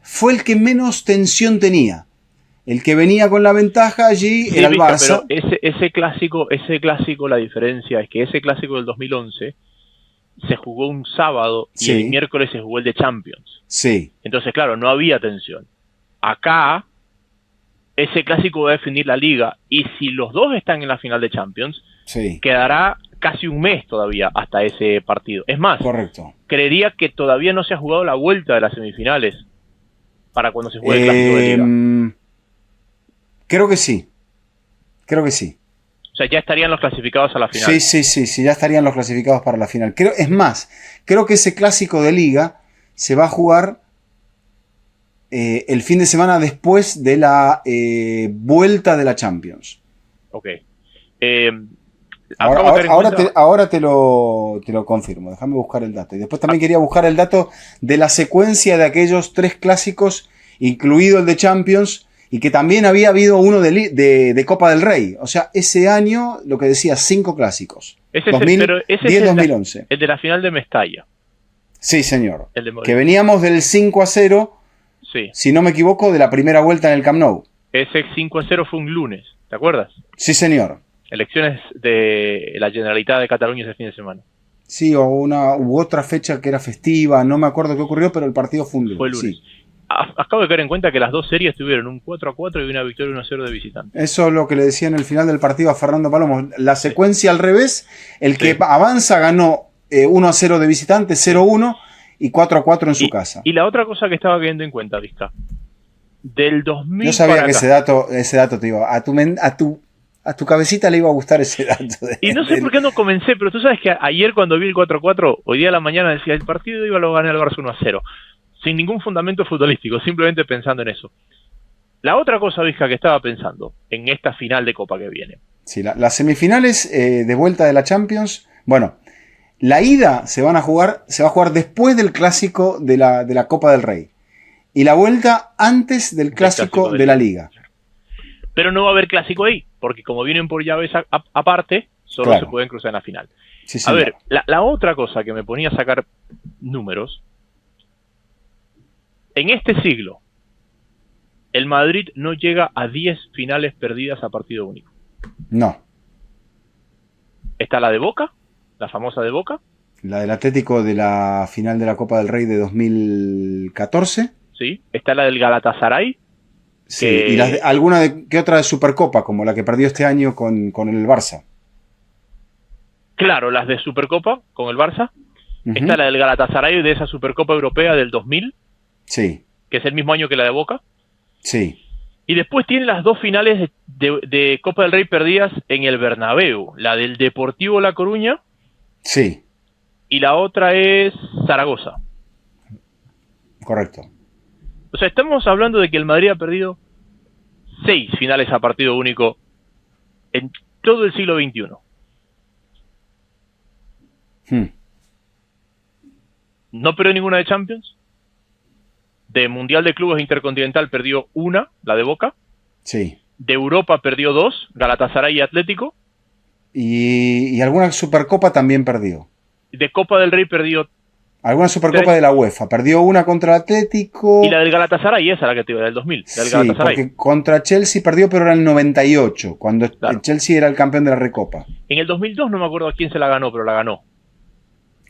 fue el que menos tensión tenía. El que venía con la ventaja allí era el Barça. Pero ese clásico, la diferencia es que ese clásico del 2011 se jugó un sábado y el miércoles se jugó el de Champions. Sí. Entonces, claro, no había tensión. Acá, ese clásico va a definir la liga y si los dos están en la final de Champions, quedará casi un mes todavía hasta ese partido. Es más, correcto. Creería que todavía no se ha jugado la vuelta de las semifinales para cuando se juegue el clásico de liga. Creo que sí. O sea, ya estarían los clasificados a la final. Sí, ya estarían los clasificados para la final. Creo que ese clásico de liga se va a jugar el fin de semana después de la vuelta de la Champions. Ok. Ahora te lo confirmo. Déjame buscar el dato. Y después también quería buscar el dato de la secuencia de aquellos 3 clásicos, incluido el de Champions, y que también había habido uno de Copa del Rey. O sea, ese año, lo que decía, 5 clásicos. Ese 2010-2011. El de la final de Mestalla. Sí, señor. Que veníamos del 5-0, si no me equivoco, de la primera vuelta en el Camp Nou. Ese 5-0 fue un lunes, ¿te acuerdas? Sí, señor. Elecciones de la Generalitat de Cataluña ese fin de semana. Sí, o u otra fecha que era festiva, no me acuerdo qué ocurrió, pero el partido fue un lunes. Fue el lunes. Sí. Acabo de caer en cuenta que las dos series tuvieron un 4-4 y una victoria 1-0 de visitante. Eso es lo que le decía en el final del partido a Fernando Palomo. La secuencia al revés, el que avanza ganó 1-0 de visitante, 0-1 y 4-4 en su casa. Y la otra cosa que estaba cayendo en cuenta, Vizca, del 2000 yo sabía para que acá, ese dato te iba a tu cabecita le iba a gustar ese dato. Y no sé por qué no comencé, pero tú sabes que ayer cuando vi el 4-4, hoy día a la mañana decía, el partido iba a lo ganar el Barça 1-0. Sin ningún fundamento futbolístico, simplemente pensando en eso. La otra cosa, Vizca, que estaba pensando en esta final de Copa que viene. Sí, las semifinales de vuelta de la Champions, bueno, la ida se va a jugar después del clásico de la Copa del Rey. Y la vuelta antes del clásico de la Liga. Pero no va a haber clásico ahí, porque como vienen por llaves aparte, solo se pueden cruzar en la final. Sí, a ver, la otra cosa que me ponía a sacar números, en este siglo, el Madrid no llega a 10 finales perdidas a partido único. No. Está la de Boca, la famosa de Boca. La del Atlético de la final de la Copa del Rey de 2014. Sí. Está la del Galatasaray. Sí, y ¿qué otra de Supercopa? Como la que perdió este año con el Barça. Claro, las de Supercopa con el Barça. Está la del Galatasaray de esa Supercopa Europea del 2000. Sí. Que es el mismo año que la de Boca. Sí. Y después tiene las dos finales de Copa del Rey perdidas en el Bernabéu. La del Deportivo La Coruña. Sí. Y la otra es Zaragoza. Correcto. O sea, estamos hablando de que el Madrid ha perdido 6 finales a partido único en todo el siglo XXI. No perdió ninguna de Champions. De Mundial de Clubes Intercontinental perdió una, la de Boca. Sí. De Europa perdió 2, Galatasaray y Atlético. Y alguna Supercopa también perdió. De Copa del Rey perdió... Alguna Supercopa 3. de la UEFA. Perdió una contra el Atlético. Y la del Galatasaray, esa la que te iba, del 2000. Del Sí, Galatasaray. porque contra Chelsea perdió, pero era el 98, cuando Claro. el Chelsea era el campeón de la Recopa. En el 2002 no me acuerdo a quién se la ganó, pero la ganó.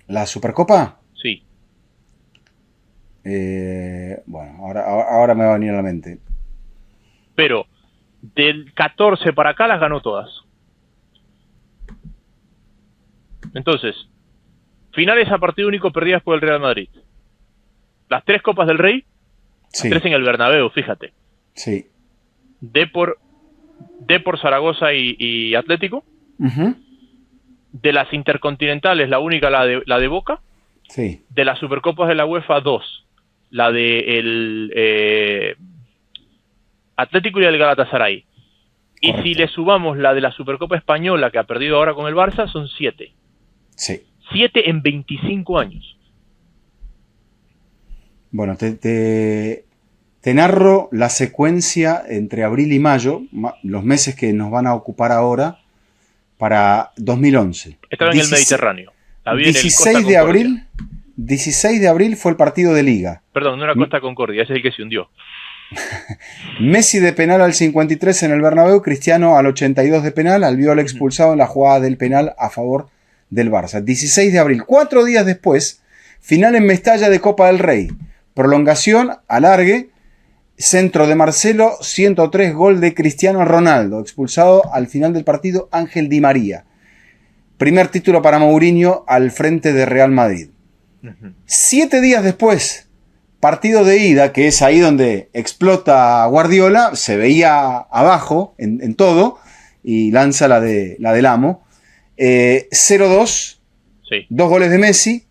¿La Supercopa? Sí. Bueno, ahora me va a venir a la mente. Pero del 14 para acá las ganó todas. Entonces, finales a partido único perdidas por el Real Madrid. Las 3 Copas del Rey, Sí. las 3 en el Bernabéu, fíjate. Sí. Depor Zaragoza y Atlético. De las intercontinentales, la única la de Boca. Sí. De las Supercopas de la UEFA, 2. La de el Atlético y el Galatasaray. Y Correcto. si le sumamos la de la Supercopa Española que ha perdido ahora con el Barça, son 7. Sí. 7 en 25 años. Bueno, te narro la secuencia entre abril y mayo, los meses que nos van a ocupar ahora, para 2011. Estaba en el Mediterráneo. La vi en el 16 Costa de Concordia. abril. 16 de abril fue el partido de Liga. Perdón, no era Costa Concordia, ese es el que se hundió. Messi de penal al 53 en el Bernabéu, Cristiano al 82 de penal, Albiol expulsado en la jugada del penal a favor del Barça. 16 de abril, 4 días después, final en Mestalla de Copa del Rey. Prolongación, alargue, centro de Marcelo, 103, gol de Cristiano Ronaldo, expulsado al final del partido Ángel Di María. Primer título para Mourinho al frente de Real Madrid. 7 días después, partido de ida, que es ahí donde explota Guardiola, se veía abajo en todo, y lanza la del amo. 0-2, Sí. 2 goles de Messi,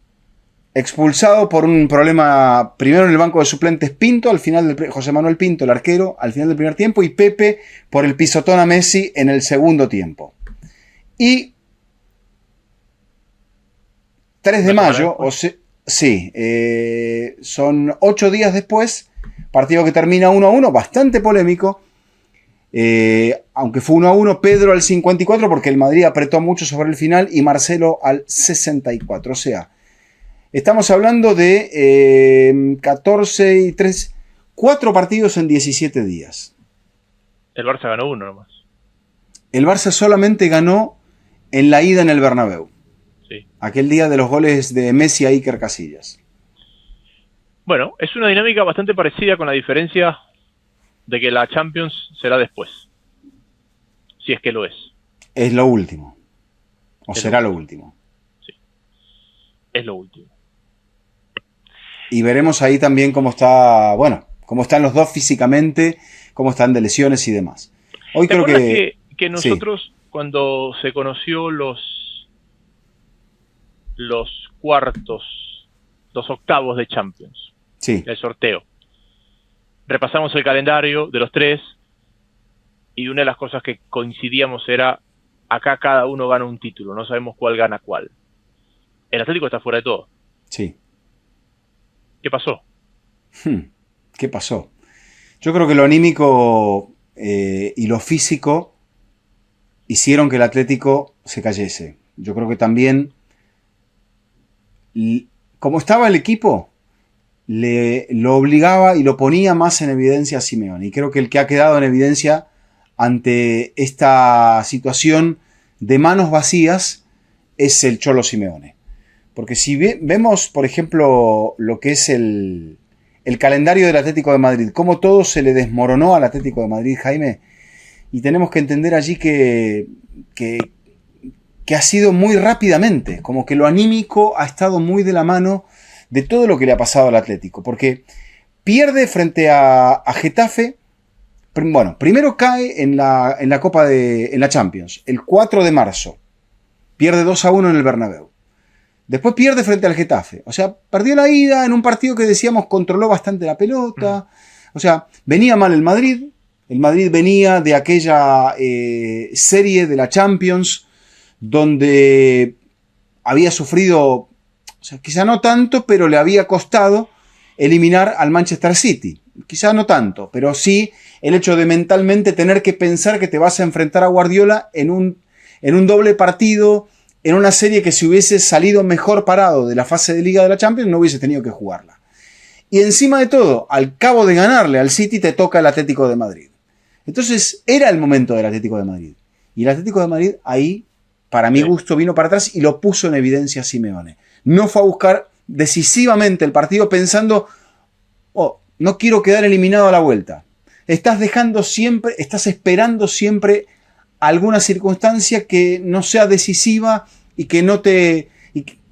expulsado por un problema primero en el banco de suplentes Pinto, al final José Manuel Pinto, el arquero, al final del primer tiempo, y Pepe por el pisotón a Messi en el segundo tiempo. Y 3 de mayo, son 8 días después, partido que termina 1-1, bastante polémico, aunque fue 1-1, Pedro al 54 porque el Madrid apretó mucho sobre el final y Marcelo al 64, o sea, estamos hablando de 14 y 3, 4 partidos en 17 días. El Barça ganó 1 nomás. El Barça solamente ganó en la ida en el Bernabéu. Sí. Aquel día de los goles de Messi a Iker Casillas. Bueno, es una dinámica bastante parecida, con la diferencia de que la Champions será después. Si es que lo es. Es lo último. O será lo último. Sí. Es lo último. Y veremos ahí también cómo está, bueno, cómo están los dos físicamente, cómo están de lesiones y demás. Hoy ¿Te creo acuerdas que nosotros, sí, cuando se conoció los cuartos, los octavos de Champions, sí, el sorteo, repasamos el calendario de los 3 y una de las cosas que coincidíamos era: acá cada uno gana un título, no sabemos cuál gana cuál. El Atlético está fuera de todo. sí. ¿Qué pasó? ¿Qué pasó? Yo creo que lo anímico y lo físico hicieron que el Atlético se cayese. Yo creo que también, como estaba el equipo, lo obligaba y lo ponía más en evidencia a Simeone. Y creo que el que ha quedado en evidencia ante esta situación de manos vacías es el Cholo Simeone. Porque si vemos, por ejemplo, lo que es el calendario del Atlético de Madrid, cómo todo se le desmoronó al Atlético de Madrid, Jaime, y tenemos que entender allí que ha sido muy rápidamente, como que lo anímico ha estado muy de la mano de todo lo que le ha pasado al Atlético, porque pierde frente a Getafe. Bueno, primero cae en la en la Champions, el 4 de marzo, pierde 2-1 en el Bernabéu. Después pierde frente al Getafe. O sea, perdió la ida en un partido que decíamos controló bastante la pelota. O sea, venía mal el Madrid. El Madrid venía de aquella serie de la Champions donde había sufrido, o sea, quizá no tanto, pero le había costado eliminar al Manchester City. Quizá no tanto, pero sí el hecho de mentalmente tener que pensar que te vas a enfrentar a Guardiola en un doble partido, en una serie que si hubiese salido mejor parado de la fase de Liga de la Champions no hubiese tenido que jugarla. Y encima de todo, al cabo de ganarle al City te toca el Atlético de Madrid. Entonces era el momento del Atlético de Madrid. Y el Atlético de Madrid ahí, para mi gusto, vino para atrás y lo puso en evidencia a Simeone. No fue a buscar decisivamente el partido pensando, no quiero quedar eliminado a la vuelta. Estás esperando siempre alguna circunstancia que no sea decisiva y que no te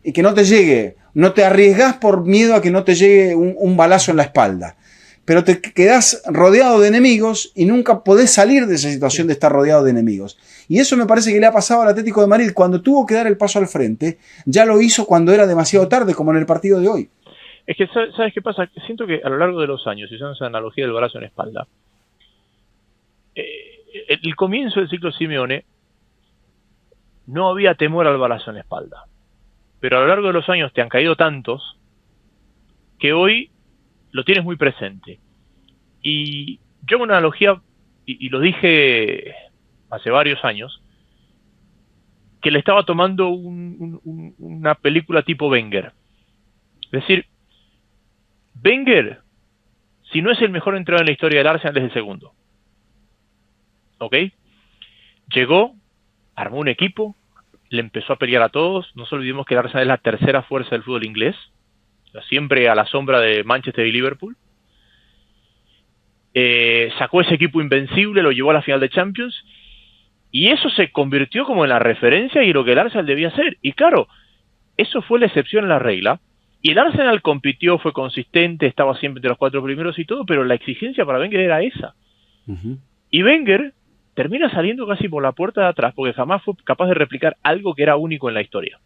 llegue. No te arriesgas por miedo a que no te llegue un balazo en la espalda. Pero te quedás rodeado de enemigos y nunca podés salir de esa situación de estar rodeado de enemigos. Y eso me parece que le ha pasado al Atlético de Madrid. Cuando tuvo que dar el paso al frente, ya lo hizo cuando era demasiado tarde, como en el partido de hoy. Es que, ¿sabes qué pasa? Siento que a lo largo de los años, si usamos esa analogía del balazo en la espalda, el comienzo del ciclo Simeone no había temor al balazo en la espalda. Pero a lo largo de los años te han caído tantos que hoy lo tienes muy presente. Y yo hago una analogía, y lo dije hace varios años, que le estaba tomando una película tipo Wenger. Es decir, Wenger, si no es el mejor entrenador en la historia del Arsenal, es el segundo. ¿Ok? Llegó, armó un equipo, le empezó a pelear a todos. No nos olvidemos que el Arsenal es la tercera fuerza del fútbol inglés, siempre a la sombra de Manchester y Liverpool. Sacó ese equipo invencible, lo llevó a la final de Champions, y eso se convirtió como en la referencia y lo que el Arsenal debía hacer. Y claro, eso fue la excepción a la regla, y el Arsenal compitió, fue consistente, estaba siempre entre los 4 primeros y todo, pero la exigencia para Wenger era esa. Y Wenger termina saliendo casi por la puerta de atrás, porque jamás fue capaz de replicar algo que era único en la historia.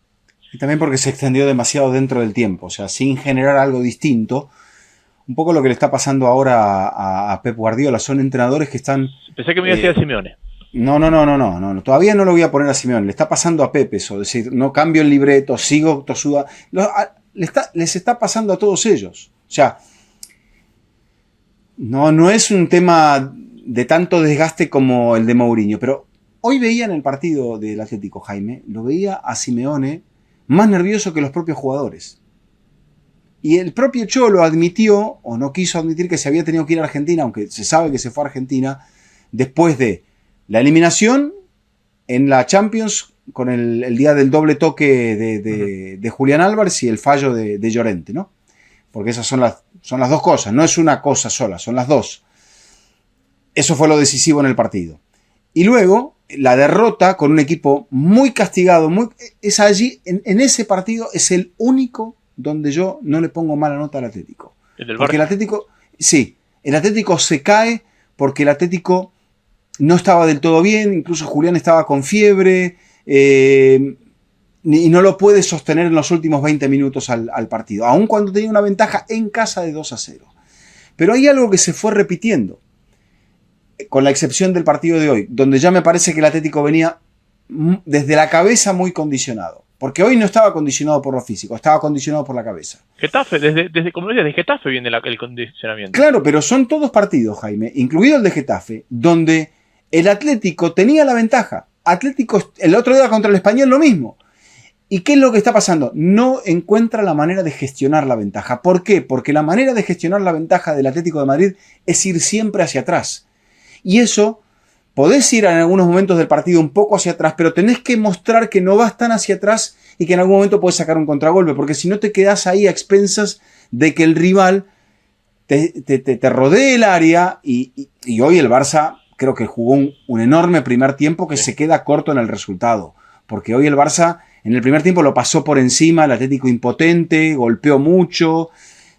Y también porque se extendió demasiado dentro del tiempo, o sea, sin generar algo distinto. Un poco lo que le está pasando ahora a Pep Guardiola. Son entrenadores que están... Pensé que me iba a decir a Simeone. No. Todavía no lo voy a poner a Simeone. Le está pasando a Pep eso. Es decir, no cambio el libreto, sigo tosuda. Les está pasando a todos ellos. O sea, no es un tema de tanto desgaste como el de Mourinho. Pero hoy veía en el partido del Atlético, Jaime, lo veía a Simeone más nervioso que los propios jugadores. Y el propio Cholo admitió, o no quiso admitir, que se había tenido que ir a Argentina, aunque se sabe que se fue a Argentina, después de la eliminación en la Champions, con el día del doble toque de Julián Álvarez y el fallo de Llorente, ¿no? Porque esas son las dos cosas, no es una cosa sola, son las dos. Eso fue lo decisivo en el partido. Y luego, la derrota con un equipo muy castigado, es allí, en ese partido, es el único donde yo no le pongo mala nota al Atlético. Porque el Atlético, sí, el Atlético se cae porque el Atlético no estaba del todo bien, incluso Julián estaba con fiebre, y no lo puede sostener en los últimos 20 minutos al partido, aun cuando tenía una ventaja en casa de 2-0. Pero hay algo que se fue repitiendo, con la excepción del partido de hoy, donde ya me parece que el Atlético venía desde la cabeza muy condicionado. Porque hoy no estaba condicionado por lo físico, estaba condicionado por la cabeza. Getafe, como decías, de Getafe viene el condicionamiento. Claro, pero son todos partidos, Jaime, incluido el de Getafe, donde el Atlético tenía la ventaja. Atlético, el otro día contra el Español lo mismo. ¿Y qué es lo que está pasando? No encuentra la manera de gestionar la ventaja. ¿Por qué? Porque la manera de gestionar la ventaja del Atlético de Madrid es ir siempre hacia atrás. Y eso podés ir en algunos momentos del partido un poco hacia atrás, pero tenés que mostrar que no vas tan hacia atrás y que en algún momento podés sacar un contragolpe, porque si no te quedás ahí a expensas de que el rival te rodee el área y hoy el Barça creo que jugó un enorme primer tiempo que se queda corto en el resultado, porque hoy el Barça en el primer tiempo lo pasó por encima, el Atlético impotente, golpeó mucho,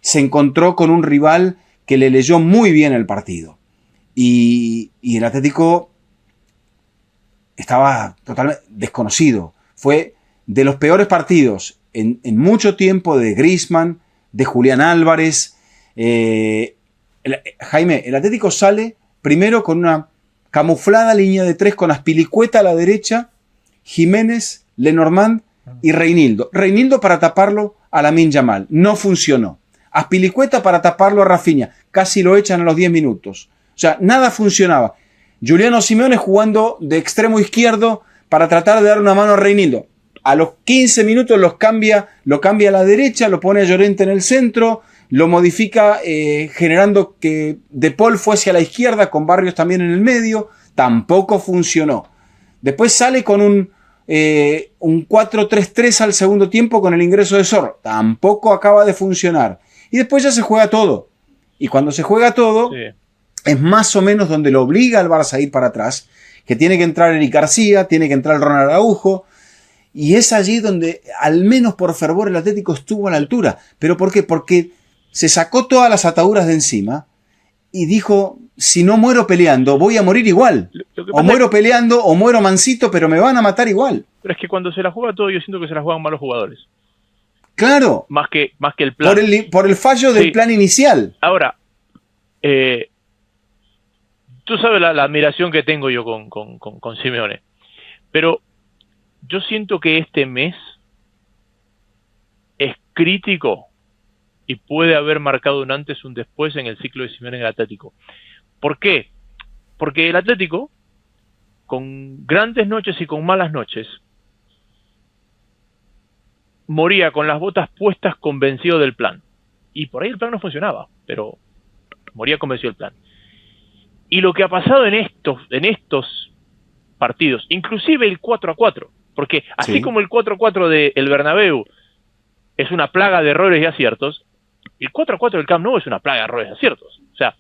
se encontró con un rival que le leyó muy bien el partido. Y el Atlético estaba totalmente desconocido. Fue de los peores partidos en mucho tiempo de Griezmann, de Julián Álvarez. Jaime, el Atlético sale primero con una camuflada línea de 3 con Azpilicueta a la derecha, Jiménez, Lenormand y Reinildo. Reinildo para taparlo a Lamine Yamal. No funcionó. Azpilicueta para taparlo a Rafinha. Casi lo echan a los 10 minutos. O sea, nada funcionaba. Giuliano Simeone jugando de extremo izquierdo para tratar de dar una mano a Reinildo. A los 15 minutos lo cambia a la derecha, lo pone a Llorente en el centro, lo modifica generando que De Paul fuese a la izquierda con Barrios también en el medio. Tampoco funcionó. Después sale con un 4-3-3 al segundo tiempo con el ingreso de Zorro. Tampoco acaba de funcionar. Y después ya se juega todo. Y cuando se juega todo... Sí. Es más o menos donde lo obliga al Barça a ir para atrás, que tiene que entrar Eric García, tiene que entrar Ronald Araujo, y es allí donde, al menos por fervor, el Atlético estuvo a la altura. ¿Pero por qué? Porque se sacó todas las ataduras de encima y dijo, si no muero peleando, voy a morir igual. O muero peleando, o muero mansito, pero me van a matar igual. Pero es que cuando se la juega todo, yo siento que se la juegan malos jugadores. Claro. Más que el plan. Por el fallo del plan inicial. Ahora, tú sabes la admiración que tengo yo con Simeone, pero yo siento que este mes es crítico y puede haber marcado un antes y un después en el ciclo de Simeone en el Atlético. ¿Por qué? Porque el Atlético, con grandes noches y con malas noches, moría con las botas puestas convencido del plan. Y por ahí el plan no funcionaba, pero moría convencido del plan. Y lo que ha pasado en estos partidos, inclusive el 4-4, porque así como el 4-4 del Bernabéu es una plaga de errores y aciertos, el 4-4 del Camp Nou es una plaga de errores y aciertos. O sea,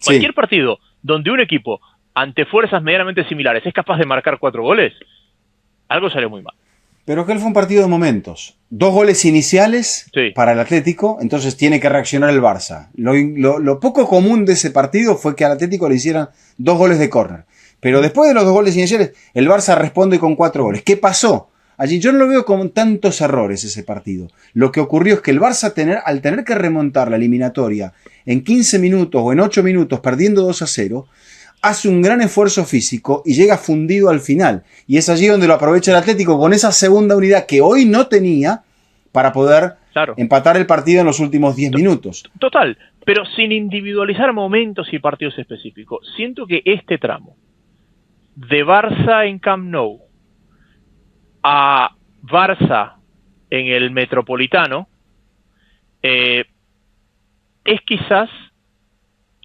cualquier partido donde un equipo ante fuerzas medianamente similares es capaz de marcar 4 goles, algo salió muy mal. Pero aquel fue un partido de momentos. 2 goles iniciales para el Atlético, entonces tiene que reaccionar el Barça. Lo poco común de ese partido fue que al Atlético le hicieran 2 goles de córner. Pero después de los 2 goles iniciales, el Barça responde con 4 goles. ¿Qué pasó? Allí yo no lo veo con tantos errores ese partido. Lo que ocurrió es que el Barça, al tener que remontar la eliminatoria en 15 minutos o en 8 minutos perdiendo 2-0, hace un gran esfuerzo físico y llega fundido al final. Y es allí donde lo aprovecha el Atlético con esa segunda unidad que hoy no tenía para poder empatar el partido en los últimos 10 minutos. Total, pero sin individualizar momentos y partidos específicos. Siento que este tramo de Barça en Camp Nou a Barça en el Metropolitano es quizás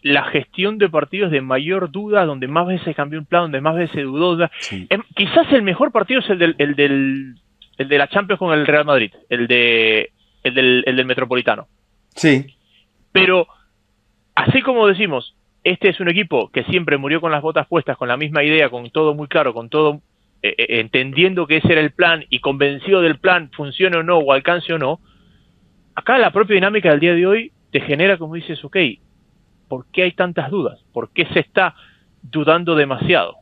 la gestión de partidos de mayor duda, donde más veces cambió un plan, donde más veces dudó. Sí. Quizás el mejor partido es el de la Champions con el Real Madrid, el del Metropolitano. Sí. Pero, así como decimos, este es un equipo que siempre murió con las botas puestas, con la misma idea, con todo muy claro, con todo entendiendo que ese era el plan y convencido del plan, funcione o no, o alcance o no. Acá la propia dinámica del día de hoy te genera, como dices, ok, ¿por qué hay tantas dudas? ¿Por qué se está dudando demasiado?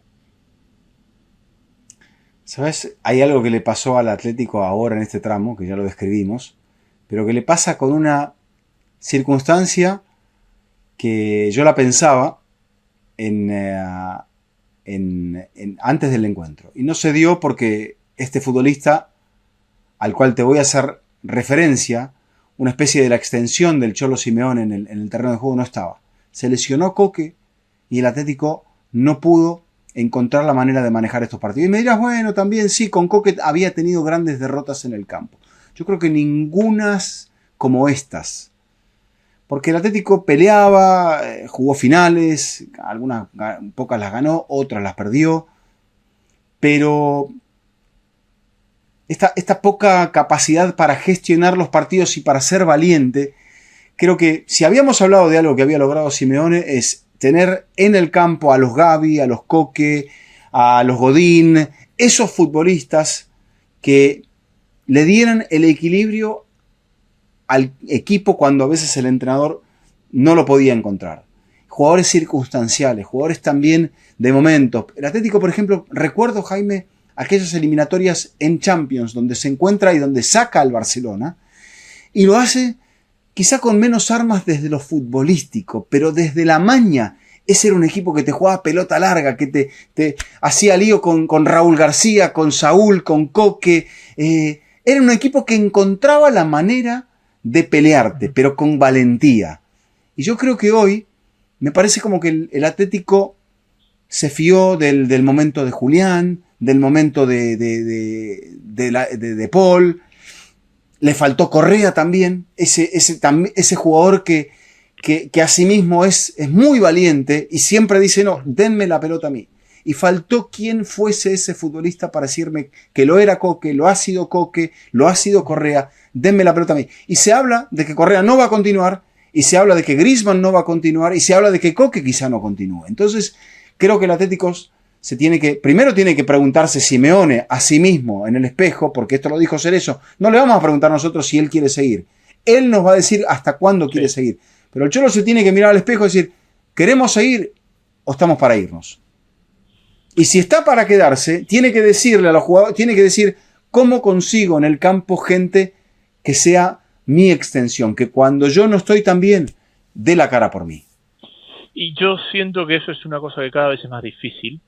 ¿Sabes? Hay algo que le pasó al Atlético ahora en este tramo, que ya lo describimos, pero que le pasa con una circunstancia que yo la pensaba antes del encuentro. Y no se dio porque este futbolista, al cual te voy a hacer referencia, una especie de la extensión del Cholo Simeone en el terreno de juego, no estaba. Se lesionó Coque y el Atlético no pudo encontrar la manera de manejar estos partidos. Y me dirás, bueno, también sí, con Coque había tenido grandes derrotas en el campo. Yo creo que ningunas como estas. Porque el Atlético peleaba, jugó finales, algunas pocas las ganó, otras las perdió, pero esta poca capacidad para gestionar los partidos y para ser valiente, creo que si habíamos hablado de algo que había logrado Simeone es tener en el campo a los Gavi, a los Coque, a los Godín, esos futbolistas que le dieran el equilibrio al equipo cuando a veces el entrenador no lo podía encontrar. Jugadores circunstanciales, jugadores también de momentos. El Atlético, por ejemplo, recuerdo, Jaime, aquellas eliminatorias en Champions donde se encuentra y donde saca al Barcelona y lo hace quizá con menos armas desde lo futbolístico, pero desde la maña. Ese era un equipo que te jugaba pelota larga, que te hacía lío con Raúl García, con Saúl, con Coque. Era un equipo que encontraba la manera de pelearte, pero con valentía. Y yo creo que hoy me parece como que el Atlético se fió del momento de Julián, del momento de Paul. Le faltó Correa también, ese jugador que a sí mismo es muy valiente y siempre dice, no, denme la pelota a mí. Y faltó quien fuese ese futbolista para decirme que lo era Coque, lo ha sido Correa, denme la pelota a mí. Y se habla de que Correa no va a continuar, y se habla de que Griezmann no va a continuar, y se habla de que Coque quizá no continúe. Entonces, creo que el Atlético primero tiene que preguntarse Simeone a sí mismo en el espejo, porque esto lo dijo Cerezo, no le vamos a preguntar nosotros si él quiere seguir. Él nos va a decir hasta cuándo quiere seguir. Pero el Cholo se tiene que mirar al espejo y decir, ¿queremos seguir o estamos para irnos? Y si está para quedarse, tiene que decirle a los jugadores, tiene que decir cómo consigo en el campo gente que sea mi extensión, que cuando yo no estoy tan bien, dé la cara por mí. Y yo siento que eso es una cosa que cada vez es más difícil.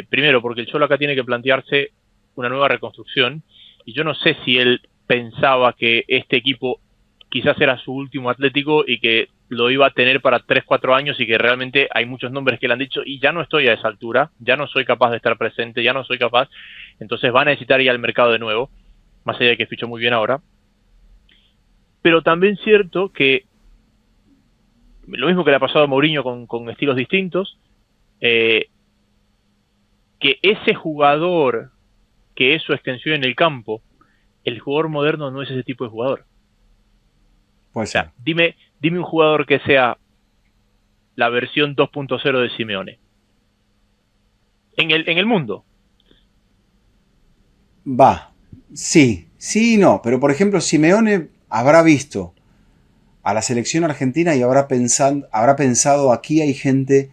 Primero, porque el Cholo acá tiene que plantearse una nueva reconstrucción, y yo no sé si él pensaba que este equipo quizás era su último Atlético y que lo iba a tener para 3-4 años, y que realmente hay muchos nombres que le han dicho y ya no estoy a esa altura, ya no soy capaz de estar presente, ya no soy capaz, entonces va a necesitar ir al mercado de nuevo, más allá de que fichó muy bien ahora. Pero también es cierto que lo mismo que le ha pasado a Mourinho con estilos distintos, que ese jugador que es su extensión en el campo, el jugador moderno no es ese tipo de jugador. Pues o sea, dime un jugador que sea la versión 2.0 de Simeone en el mundo. Sí y no, pero por ejemplo Simeone habrá visto a la selección argentina y habrá pensado, aquí hay gente.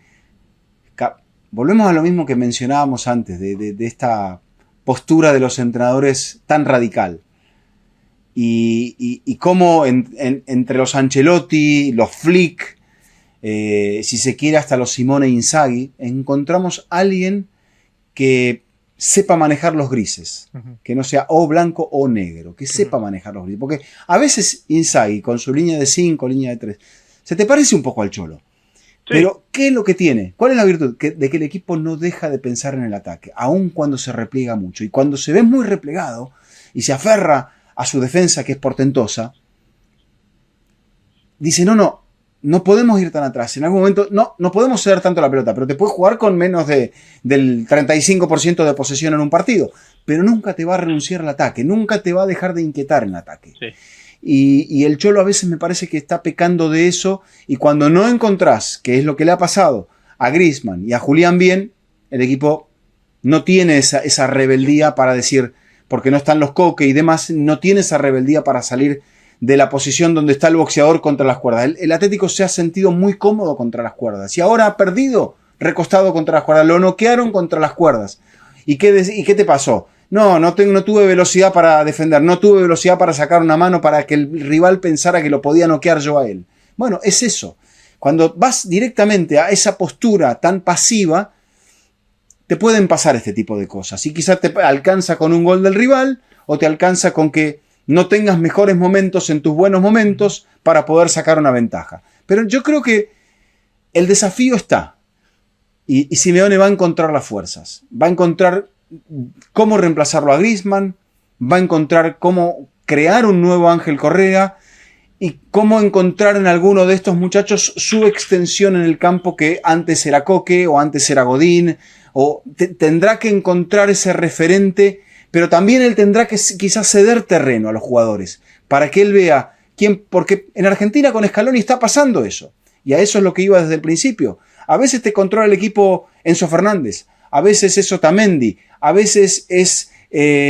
Volvemos a lo mismo que mencionábamos antes, de esta postura de los entrenadores tan radical. Y cómo entre los Ancelotti, los Flick, si se quiere hasta los Simone Inzaghi, encontramos a alguien que sepa manejar los grises, que no sea o blanco o negro, que sepa manejar los grises. Porque a veces Inzaghi, con su línea de 5, línea de 3, se te parece un poco al Cholo. Sí. Pero, ¿qué es lo que tiene? ¿Cuál es la virtud? De que el equipo no deja de pensar en el ataque, aun cuando se repliega mucho. Y cuando se ve muy replegado y se aferra a su defensa, que es portentosa, dice, no podemos ir tan atrás. En algún momento, no podemos ceder tanto la pelota, pero te puedes jugar con menos del 35% de posesión en un partido. Pero nunca te va a renunciar al ataque, nunca te va a dejar de inquietar en el ataque. Sí. Y el Cholo a veces me parece que está pecando de eso, y cuando no encontrás, que es lo que le ha pasado a Griezmann y a Julián bien, el equipo no tiene esa rebeldía para decir, porque no están los Coque y demás, no tiene esa rebeldía para salir de la posición donde está el boxeador contra las cuerdas. El Atlético se ha sentido muy cómodo contra las cuerdas y ahora ha perdido recostado contra las cuerdas, lo noquearon contra las cuerdas. ¿Y qué te pasó? No tuve velocidad para defender, no tuve velocidad para sacar una mano para que el rival pensara que lo podía noquear yo a él. Bueno, es eso. Cuando vas directamente a esa postura tan pasiva, te pueden pasar este tipo de cosas. Y quizás te alcanza con un gol del rival, o te alcanza con que no tengas mejores momentos en tus buenos momentos para poder sacar una ventaja. Pero yo creo que el desafío está. Y Simeone va a encontrar las fuerzas. Va a encontrar cómo reemplazarlo a Griezmann. Va a encontrar cómo crear un nuevo Ángel Correa. y cómo encontrar en alguno de estos muchachos su extensión en el campo que antes era Coque o antes era Godín, o tendrá que encontrar ese referente, pero también él tendrá que quizás ceder terreno a los jugadores para que él vea quién, porque en Argentina con Scaloni está pasando eso, y a eso es lo que iba desde el principio. A veces te controla el equipo Enzo Fernández, a veces es Otamendi, a veces es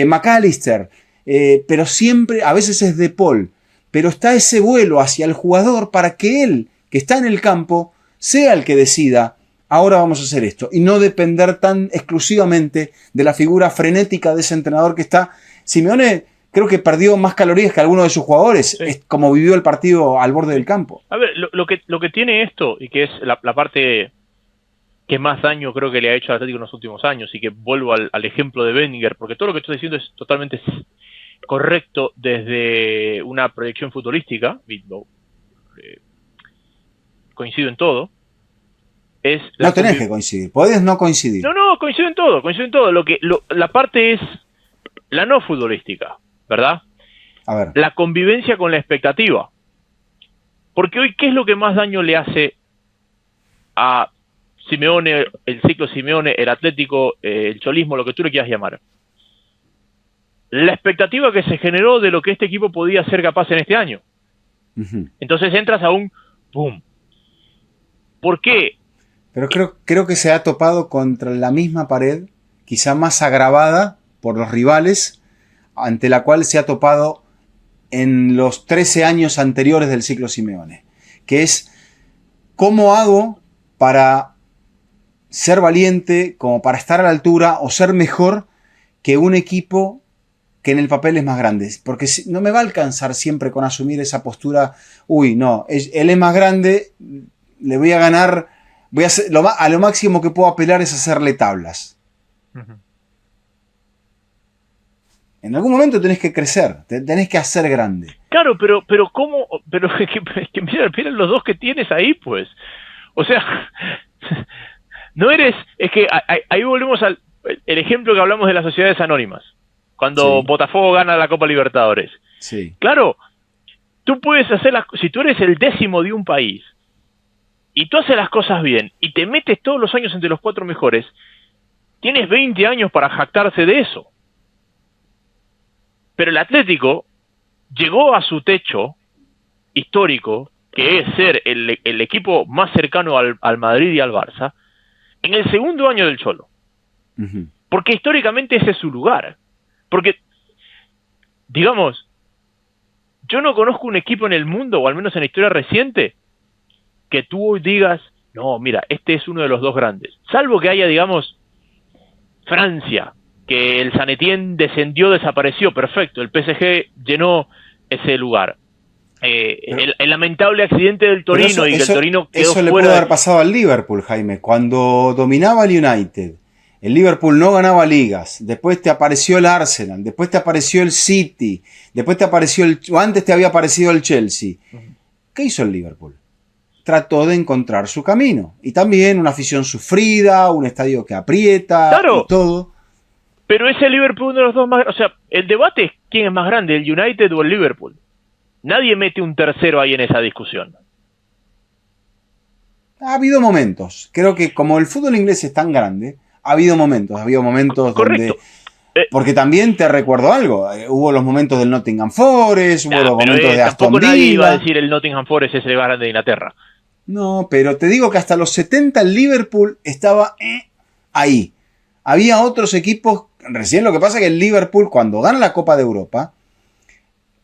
McAllister, pero siempre, a veces es De Paul. Pero está ese vuelo hacia el jugador para que él, que está en el campo, sea el que decida, ahora vamos a hacer esto, y no depender tan exclusivamente de la figura frenética de ese entrenador que está. Simeone creo que perdió más calorías que alguno de sus jugadores, sí. Es como vivió el partido al borde del campo. A ver, lo que tiene esto, y que es la parte que más daño creo que le ha hecho al Atlético en los últimos años, y que vuelvo al ejemplo de Wenger, porque todo lo que estoy diciendo es totalmente correcto desde una proyección futbolística, coincido en todo. No tenés que coincidir, podés no coincidir. No, coincido en todo. La parte es la no futbolística, ¿verdad? A ver. La convivencia con la expectativa. Porque hoy, ¿qué es lo que más daño le hace a Simeone, el ciclo Simeone, el Atlético, el cholismo, lo que tú le quieras llamar? La expectativa que se generó de lo que este equipo podía ser capaz en este año. Uh-huh. Entonces entras a un boom. ¿Por qué? Pero creo que se ha topado contra la misma pared, quizá más agravada por los rivales, ante la cual se ha topado en los 13 años anteriores del ciclo Simeone, que es ¿cómo hago para ser valiente, como para estar a la altura o ser mejor que un equipo que en el papel es más grande? Porque no me va a alcanzar siempre con asumir esa postura, él es más grande, le voy a ganar, voy a hacer, a lo máximo que puedo apelar es hacerle tablas. Uh-huh. En algún momento tenés que crecer, tenés que hacer grande. Claro, pero ¿cómo? Pero que miren los dos que tienes ahí, pues. O sea, no eres, es que ahí volvemos al el ejemplo que hablamos de las sociedades anónimas. Cuando sí. Botafogo gana la Copa Libertadores. Sí. Claro, tú puedes hacer si tú eres el 10º de un país y tú haces las cosas bien y te metes todos los años entre los 4 mejores, tienes 20 años para jactarse de eso. Pero el Atlético llegó a su techo histórico, que es ser el equipo más cercano al Madrid y al Barça, en el 2.º año del Cholo. Uh-huh. Porque históricamente ese es su lugar. Porque, digamos, yo no conozco un equipo en el mundo, o al menos en la historia reciente, que tú hoy digas, no, mira, este es uno de los dos grandes. Salvo que haya, digamos, Francia, que el Saint Etienne descendió, desapareció, perfecto, el PSG llenó ese lugar. El lamentable accidente del Torino, y que el Torino quedó fuera. Eso le puede haber pasado al Liverpool, Jaime, cuando dominaba el United. El Liverpool no ganaba ligas, después te apareció el Arsenal, después te apareció el City, después te apareció antes te había aparecido el Chelsea. Uh-huh. ¿Qué hizo el Liverpool? Trató de encontrar su camino. Y también una afición sufrida, un estadio que aprieta, claro, y todo. Pero ese Liverpool uno de los dos más... O sea, el debate es quién es más grande, el United o el Liverpool. Nadie mete un tercero ahí en esa discusión. Ha habido momentos. Creo que como el fútbol inglés es tan grande, ha habido momentos Correcto. Donde... Porque también te recuerdo algo. Hubo los momentos del Nottingham Forest, hubo los momentos de Aston Villa. Tampoco nadie iba a decir el Nottingham Forest es el más grande de Inglaterra. No, pero te digo que hasta los 70 el Liverpool estaba ahí. Había otros equipos. Recién lo que pasa es que el Liverpool, cuando gana la Copa de Europa,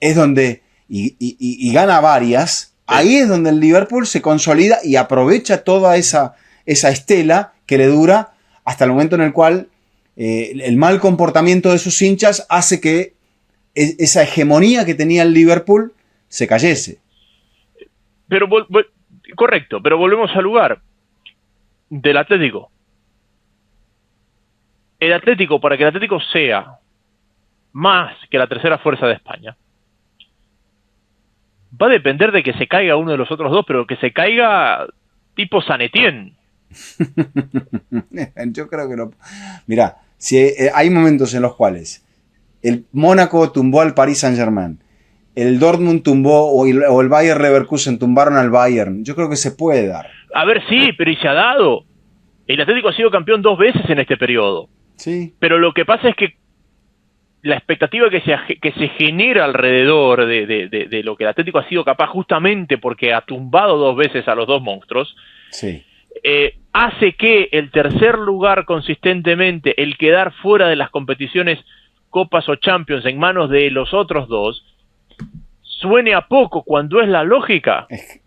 es donde, y gana varias, sí. Ahí es donde el Liverpool se consolida y aprovecha toda esa estela que le dura hasta el momento en el cual el mal comportamiento de sus hinchas hace que esa hegemonía que tenía el Liverpool se cayese. Pero correcto, pero volvemos al lugar del Atlético. El Atlético, para que el Atlético sea más que la tercera fuerza de España, va a depender de que se caiga uno de los otros dos, pero que se caiga tipo Saint Etienne. Yo creo que no. Mirá, si hay momentos en los cuales el Mónaco tumbó al Paris Saint-Germain el Dortmund tumbó o el Bayer Leverkusen tumbaron al Bayern. Yo creo que se puede dar. A ver, sí, pero y se ha dado. El Atlético ha sido campeón 2 veces en este periodo. Sí. Pero lo que pasa es que la expectativa que se genera alrededor de lo que el Atlético ha sido capaz, justamente porque ha tumbado 2 veces a los 2 monstruos, Sí. Hace que el tercer lugar consistentemente, el quedar fuera de las competiciones Copas o Champions en manos de los otros 2, suene a poco cuando es la lógica,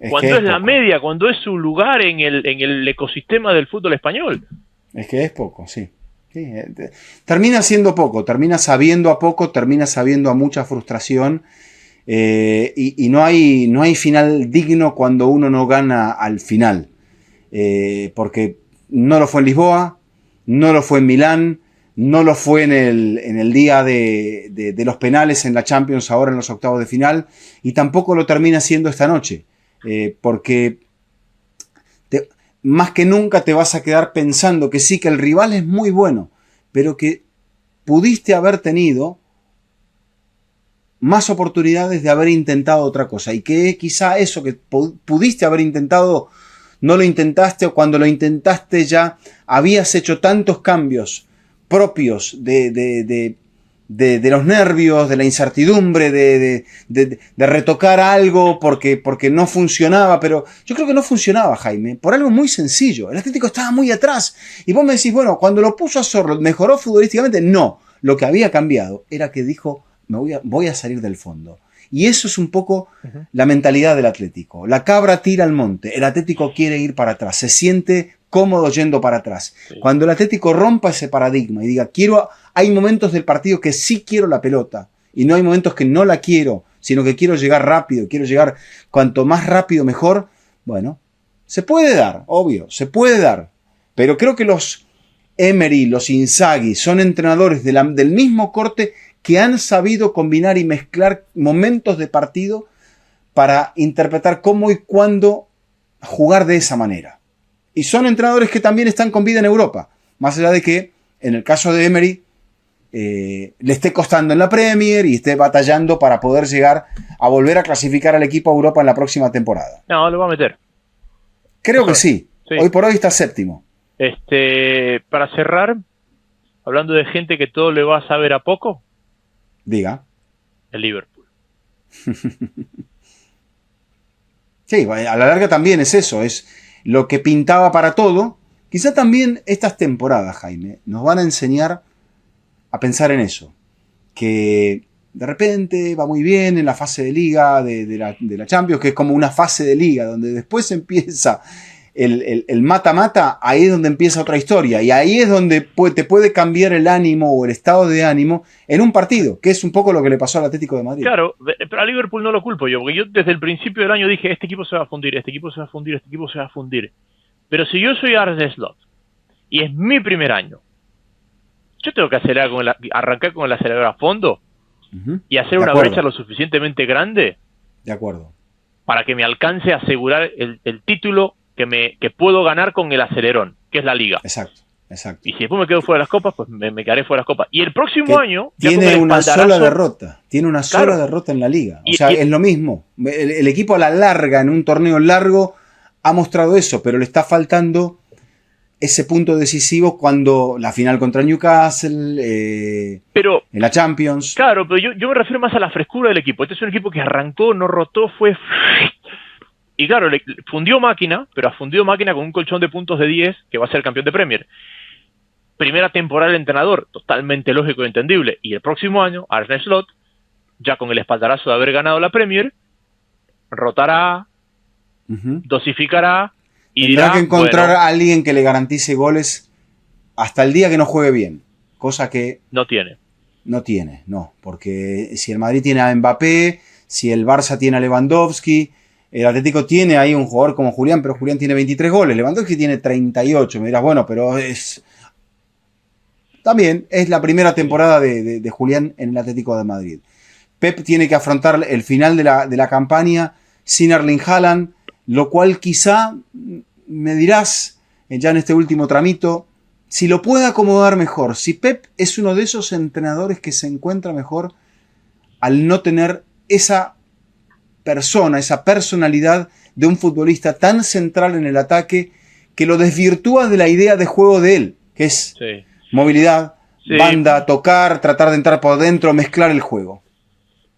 cuando es la media, cuando es su lugar en el ecosistema del fútbol español. Es que es poco, sí. Sí, termina siendo poco, termina sabiendo a poco, termina sabiendo a mucha frustración, y no hay final digno cuando uno no gana al final, porque no lo fue en Lisboa, no lo fue en Milán, no lo fue en el día de los penales en la Champions, ahora en los octavos de final, y tampoco lo termina siendo esta noche, porque más que nunca te vas a quedar pensando que sí, que el rival es muy bueno, pero que pudiste haber tenido más oportunidades de haber intentado otra cosa, y que quizá eso que pudiste haber intentado no lo intentaste, o cuando lo intentaste ya habías hecho tantos cambios propios de los nervios, de la incertidumbre, de retocar algo porque no funcionaba. Pero yo creo que no funcionaba, Jaime, por algo muy sencillo. El Atlético estaba muy atrás, y vos me decís, bueno, cuando lo puso a Zorro, ¿mejoró futbolísticamente? No, lo que había cambiado era que dijo, voy a salir del fondo. Y eso es un poco la mentalidad del Atlético. La cabra tira al monte, el Atlético quiere ir para atrás, se siente cómodo yendo para atrás. Sí. Cuando el Atlético rompa ese paradigma y diga, hay momentos del partido que sí quiero la pelota, y no hay momentos que no la quiero, sino que quiero llegar rápido, quiero llegar cuanto más rápido mejor, bueno, se puede dar, obvio, se puede dar. Pero creo que los Emery, los Inzaghi, son entrenadores del mismo corte, que han sabido combinar y mezclar momentos de partido para interpretar cómo y cuándo jugar de esa manera. Y son entrenadores que también están con vida en Europa, más allá de que en el caso de Emery le esté costando en la Premier y esté batallando para poder llegar a volver a clasificar al equipo a Europa en la próxima temporada. No, lo va a meter. Creo que sí. Hoy por hoy está séptimo. Para cerrar, hablando de gente que todo le va a saber a poco, diga. El Liverpool. Sí, a la larga también es eso, es lo que pintaba para todo. Quizá también estas temporadas, Jaime, nos van a enseñar a pensar en eso. Que de repente va muy bien en la fase de liga de la Champions, que es como una fase de liga, donde después empieza el mata-mata, ahí es donde empieza otra historia, y ahí es donde te puede cambiar el ánimo o el estado de ánimo en un partido, que es un poco lo que le pasó al Atlético de Madrid. Claro, pero a Liverpool no lo culpo yo, porque yo desde el principio del año dije, este equipo se va a fundir, este equipo se va a fundir, este equipo se va a fundir. Pero si yo soy Arne Slot y es mi primer año, yo tengo que arrancar con el acelerador a fondo y hacer una brecha lo suficientemente grande, de acuerdo, para que me alcance a asegurar el título que puedo ganar con el acelerón, que es la liga. Exacto. Y si después me quedo fuera de las copas, pues me quedaré fuera de las copas. Y el próximo año... Tiene una sola derrota. Tiene una sola derrota en la liga. O sea, es lo mismo. El equipo a la larga, en un torneo largo, ha mostrado eso, pero le está faltando ese punto decisivo cuando la final contra Newcastle, en la Champions. Claro, pero yo me refiero más a la frescura del equipo. Este es un equipo que arrancó, no rotó, fue... Y claro, fundió máquina, pero fundió máquina con un colchón de puntos de 10 que va a ser campeón de Premier. Primera temporada del entrenador, totalmente lógico y entendible. Y el próximo año, Arne Slot, ya con el espaldarazo de haber ganado la Premier, rotará, dosificará y tendrá que encontrar a alguien que le garantice goles hasta el día que no juegue bien. Cosa que... No tiene, porque si el Madrid tiene a Mbappé, si el Barça tiene a Lewandowski... El Atlético tiene ahí un jugador como Julián, pero Julián tiene 23 goles. Lewandowski tiene 38. Me dirás, bueno, pero también es la primera temporada de Julián en el Atlético de Madrid. Pep tiene que afrontar el final de la campaña sin Erling Haaland, lo cual quizá, me dirás, ya en este último tramito, si lo puede acomodar mejor. Si Pep es uno de esos entrenadores que se encuentra mejor al no tener esa persona, esa personalidad de un futbolista tan central en el ataque que lo desvirtúa de la idea de juego de él, que es movilidad, banda, tocar, tratar de entrar por dentro, mezclar el juego.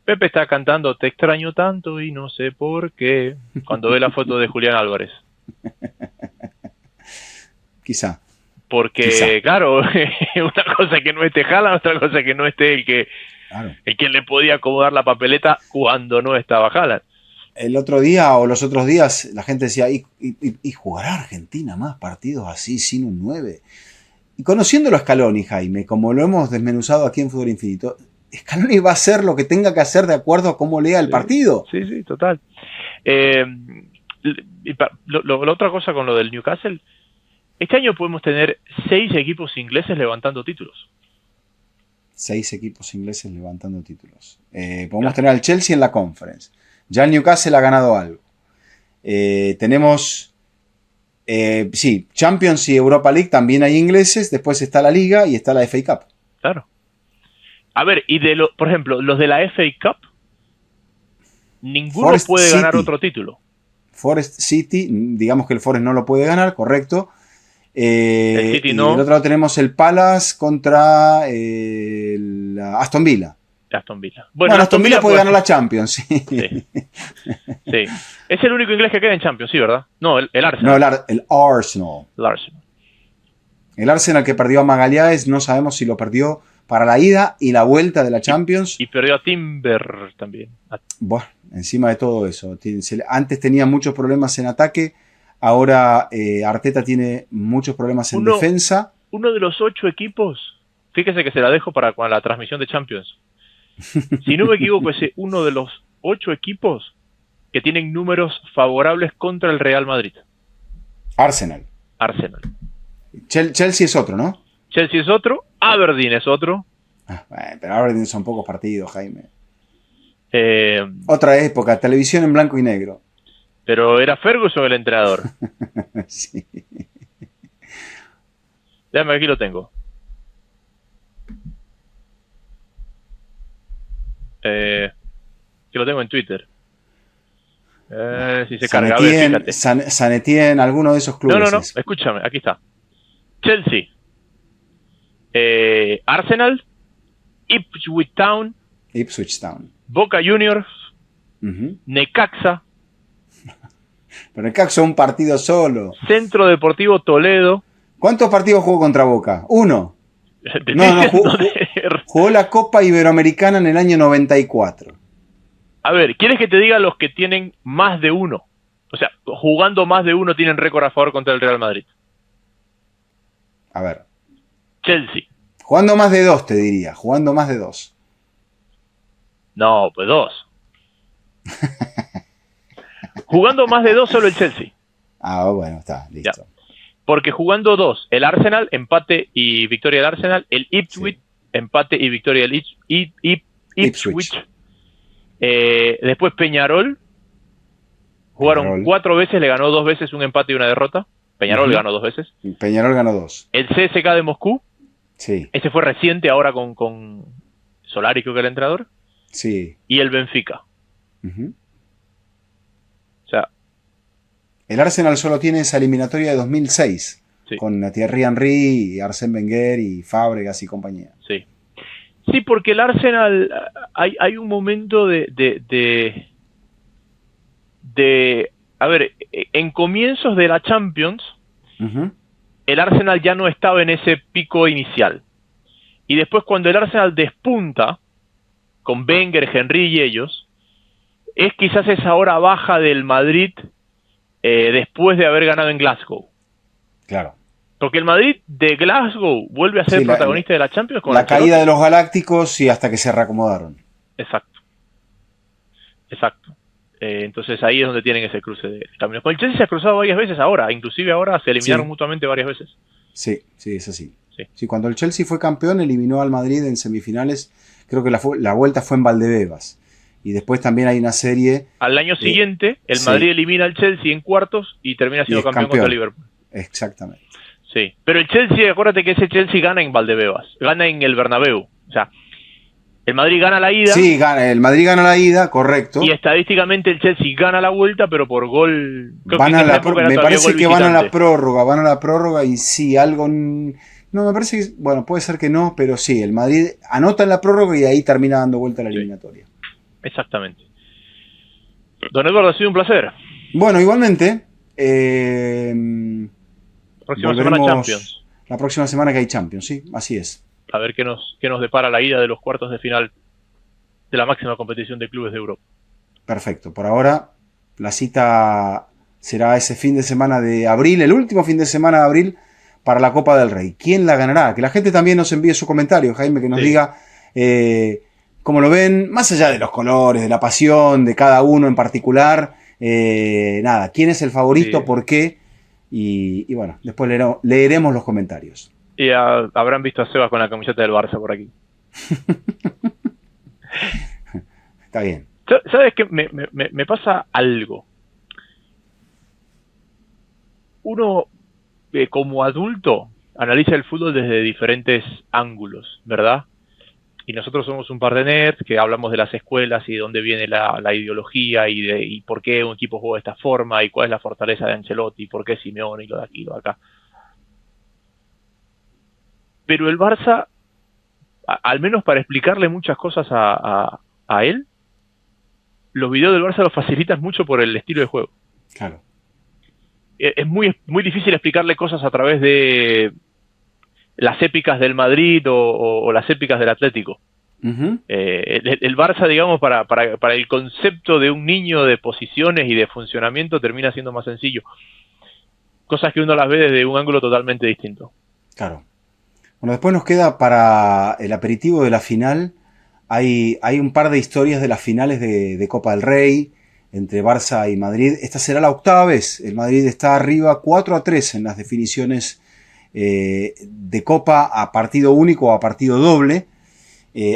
Pepe está cantando Te extraño tanto y no sé por qué cuando ve la foto de Julián Álvarez. Quizá. Porque, claro, una cosa que no esté Haaland, otra cosa que no esté el que le podía acomodar la papeleta cuando no estaba Haaland. El otro día o los otros días la gente decía, ¿y jugará Argentina más partidos así sin un 9? Y conociéndolo a Scaloni, Jaime, como lo hemos desmenuzado aquí en Fútbol Infinito, Scaloni va a hacer lo que tenga que hacer de acuerdo a cómo lea el partido. Sí, total. La otra cosa con lo del Newcastle, este año podemos tener 6 equipos ingleses levantando títulos. 6 equipos ingleses levantando títulos. Podemos tener al Chelsea en la Conference. Ya el Newcastle ha ganado algo. Tenemos, Champions y Europa League también hay ingleses. Después está la Liga y está la FA Cup. Claro. A ver, y por ejemplo, los de la FA Cup, ninguno Forest puede ganar City. otro título. Forest City, digamos que el Forest no lo puede ganar, correcto. El City no. Y del otro lado tenemos el Palace contra la Aston Villa. Aston Villa. Bueno, Aston Villa puede ganar la Champions. Sí. Sí. Es el único inglés que queda en Champions, sí, ¿verdad? No, el Arsenal. No, el Arsenal. El Arsenal. El Arsenal que perdió a Magalhães, no sabemos si lo perdió para la ida y la vuelta de la Champions. Y perdió a Timber también. Bueno, encima de todo eso. Antes tenía muchos problemas en ataque, ahora Arteta tiene muchos problemas en defensa. Uno de los 8 equipos, fíjese que se la dejo para la transmisión de Champions. Si no me equivoco, es uno de los 8 equipos que tienen números favorables contra el Real Madrid. Arsenal. Chelsea es otro, ¿no? Chelsea es otro, Aberdeen es otro. Pero Aberdeen son pocos partidos, Jaime. Otra época, televisión en blanco y negro. Pero era Ferguson el entrenador. Sí. Déjame, aquí lo tengo. Que lo tengo en Twitter. Si se carga, a ver, fíjate. San Etienne, alguno de esos clubes. No, escúchame, aquí está. Chelsea, Arsenal, Ipswich Town, Boca Juniors, Necaxa. Pero Necaxa un partido solo. Centro Deportivo Toledo. ¿Cuántos partidos jugó contra Boca? ¿Uno? No, jugó la Copa Iberoamericana en el año 94. A ver, ¿quieres que te diga los que tienen más de uno? O sea, jugando más de uno tienen récord a favor contra el Real Madrid. A ver. Chelsea. Jugando más de 2, te diría. Jugando más de 2. No, pues 2. Jugando más de 2 solo el Chelsea. Bueno, está, listo. Ya. Porque jugando 2, el Arsenal, empate y victoria del Arsenal. El Ipswich, empate y victoria del Ipswich. Después Peñarol. Jugaron 4 veces, le ganó 2 veces, un empate y una derrota. Peñarol ganó 2 veces. Peñarol ganó 2. El CSKA de Moscú. Sí. Ese fue reciente, ahora con Solari, creo que el entrenador. Sí. Y el Benfica. O sea, el Arsenal solo tiene esa eliminatoria de 2006. Sí. Con Thierry Henry, y Arsène Wenger y Fábregas y compañía. Sí. Sí, porque el Arsenal hay un momento de a ver, en comienzos de la Champions, el Arsenal ya no estaba en ese pico inicial. Y después cuando el Arsenal despunta, con Wenger, Henry y ellos, es quizás esa hora baja del Madrid después de haber ganado en Glasgow. Claro. Porque el Madrid de Glasgow vuelve a ser protagonista de la Champions con la caída de los Galácticos y hasta que se reacomodaron. Exacto. Entonces ahí es donde tienen ese cruce de caminos. Con el Chelsea se ha cruzado varias veces ahora, inclusive ahora se eliminaron mutuamente varias veces. Sí, es así. Sí, cuando el Chelsea fue campeón eliminó al Madrid en semifinales, creo que la vuelta fue en Valdebebas. Y después también hay una serie... Al año siguiente, el Madrid elimina al Chelsea en cuartos y termina siendo campeón contra el Liverpool. Exactamente. Sí, pero el Chelsea, acuérdate que ese Chelsea gana en Valdebebas, gana en el Bernabéu. O sea, El Madrid gana la ida. Sí, el Madrid gana la ida, correcto. Y estadísticamente el Chelsea gana la vuelta, pero por gol. Me parece que van a la prórroga y sí, algo. No, me parece que, bueno, puede ser que no, pero sí, el Madrid anota en la prórroga y ahí termina dando vuelta a la eliminatoria. Exactamente. Don Eduardo, ha sido un placer. Bueno, igualmente. Próxima semana Champions. La próxima semana que hay Champions, sí, así es. A ver qué nos depara la ida de los cuartos de final de la máxima competición de clubes de Europa. Perfecto. Por ahora, la cita será ese fin de semana de abril, el último fin de semana de abril para la Copa del Rey. ¿Quién la ganará? Que la gente también nos envíe su comentario, Jaime, que nos diga cómo lo ven, más allá de los colores, de la pasión de cada uno en particular. Nada, ¿quién es el favorito? ¿Por qué? Y bueno, después leeremos los comentarios. Y habrán visto a Sebas con la camiseta del Barça por aquí. Está bien. ¿Sabes qué? Me pasa algo. Uno, como adulto, analiza el fútbol desde diferentes ángulos, ¿verdad? Y nosotros somos un par de nerds que hablamos de las escuelas y de dónde viene la ideología y por qué un equipo juega de esta forma y cuál es la fortaleza de Ancelotti y por qué Simeone y lo de aquí y lo de acá. Pero el Barça, al menos para explicarle muchas cosas a él, los videos del Barça los facilitan mucho por el estilo de juego. Claro. Es muy difícil explicarle cosas a través de las épicas del Madrid o las épicas del Atlético. Uh-huh. El Barça, digamos, para el concepto de un niño de posiciones y de funcionamiento termina siendo más sencillo. Cosas que uno las ve desde un ángulo totalmente distinto. Claro. Bueno, después nos queda para el aperitivo de la final. Hay un par de historias de las finales de Copa del Rey entre Barça y Madrid. Esta será la octava vez. El Madrid está arriba 4-3 en las definiciones de Copa a partido único o a partido doble.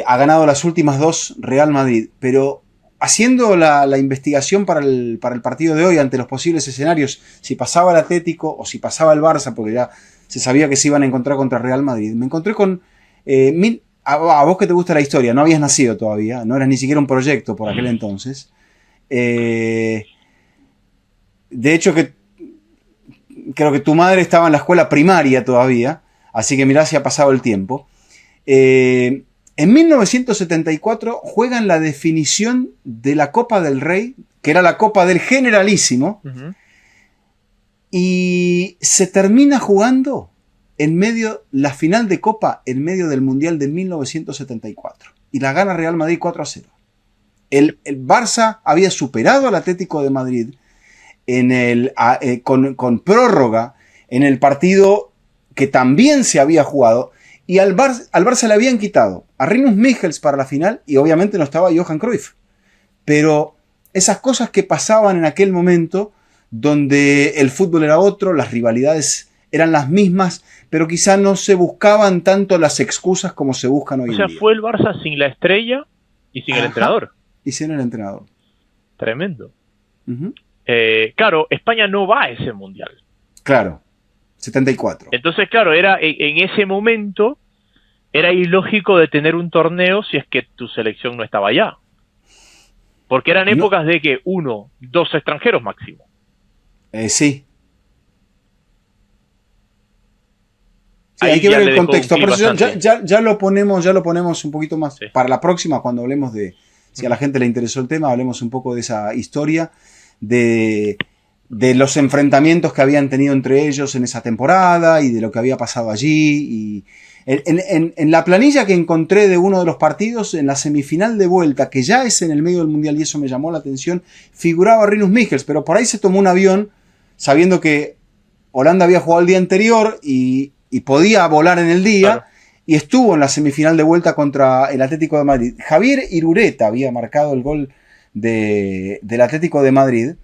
Ha ganado las últimas dos Real Madrid. Pero haciendo la investigación para el partido de hoy ante los posibles escenarios, si pasaba el Atlético o si pasaba el Barça, porque ya se sabía que se iban a encontrar contra Real Madrid, me encontré con... a vos que te gusta la historia, no habías nacido todavía, no eras ni siquiera un proyecto por aquel entonces. De hecho, que creo que tu madre estaba en la escuela primaria todavía, así que mirá si ha pasado el tiempo. En 1974 juegan la definición de la Copa del Rey, que era la Copa del Generalísimo, uh-huh. Y se termina jugando la final de Copa en medio del Mundial de 1974. Y la gana Real Madrid 4-0. El Barça había superado al Atlético de Madrid con prórroga en el partido que también se había jugado. Y al Barça le habían quitado a Rinus Michels para la final y obviamente no estaba Johan Cruyff. Pero esas cosas que pasaban en aquel momento, donde el fútbol era otro, las rivalidades eran las mismas, pero quizá no se buscaban tanto las excusas como se buscan hoy en día. O sea, fue el Barça sin la estrella y sin el entrenador. Y sin el entrenador. Tremendo. Uh-huh. Claro, España no va a ese mundial. Claro, 74. Entonces, claro, era en ese momento era ilógico de tener un torneo si es que tu selección no estaba allá. Porque eran épocas de que 1, 2 extranjeros máximo. Sí. Sí, hay que ver el contexto. Por eso ya lo ponemos un poquito más para la próxima, cuando hablemos de, si a la gente le interesó el tema, hablemos un poco de esa historia, de los enfrentamientos que habían tenido entre ellos en esa temporada y de lo que había pasado allí. Y en la planilla que encontré de uno de los partidos, en la semifinal de vuelta, que ya es en el medio del Mundial y eso me llamó la atención, figuraba Rinus Michels, pero por ahí se tomó un avión sabiendo que Holanda había jugado el día anterior y podía volar en el día, claro. Y estuvo en la semifinal de vuelta contra el Atlético de Madrid. Javier Irureta había marcado el gol del Atlético de Madrid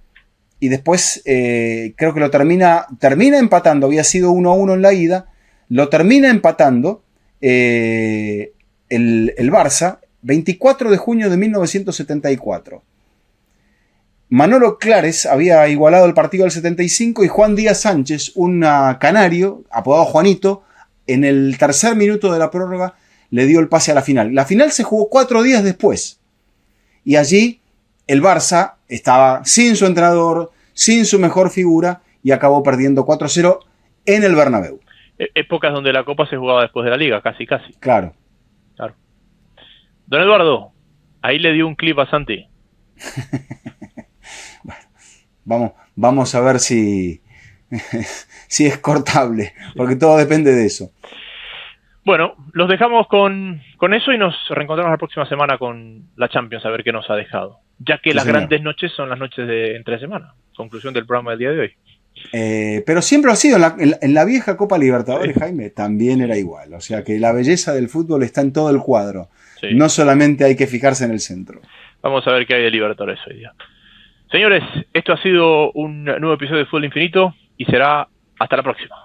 y después creo que lo termina empatando. Había sido 1-1 en la ida, lo termina empatando el Barça 24 de junio de 1974. Manolo Clares había igualado el partido del 75 y Juan Díaz Sánchez, un canario, apodado Juanito, en el tercer minuto de la prórroga, le dio el pase a la final. La final se jugó 4 días después. Y allí el Barça estaba sin su entrenador, sin su mejor figura, y acabó perdiendo 4-0 en el Bernabéu. Épocas donde la Copa se jugaba después de la Liga, casi. Claro. Don Eduardo, ahí le dio un clip a Santi. Bueno, vamos a ver si es cortable, porque todo depende de eso. Bueno, los dejamos con eso y nos reencontramos la próxima semana con la Champions, a ver qué nos ha dejado. Ya que las grandes noches son las noches de entre semana. Conclusión del programa del día de hoy. Pero siempre lo ha sido. En la vieja Copa Libertadores, sí. Jaime, también era igual. O sea que la belleza del fútbol está en todo el cuadro. Sí. No solamente hay que fijarse en el centro. Vamos a ver qué hay de Libertadores hoy día. Señores, esto ha sido un nuevo episodio de Fútbol Infinito y será hasta la próxima.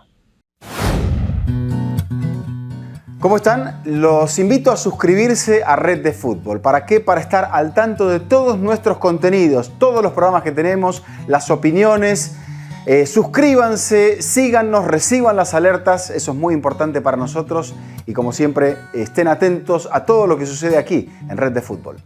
¿Cómo están? Los invito a suscribirse a Red de Fútbol. ¿Para qué? Para estar al tanto de todos nuestros contenidos, todos los programas que tenemos, las opiniones. Suscríbanse, síganos, reciban las alertas, eso es muy importante para nosotros y como siempre estén atentos a todo lo que sucede aquí en Red de Fútbol.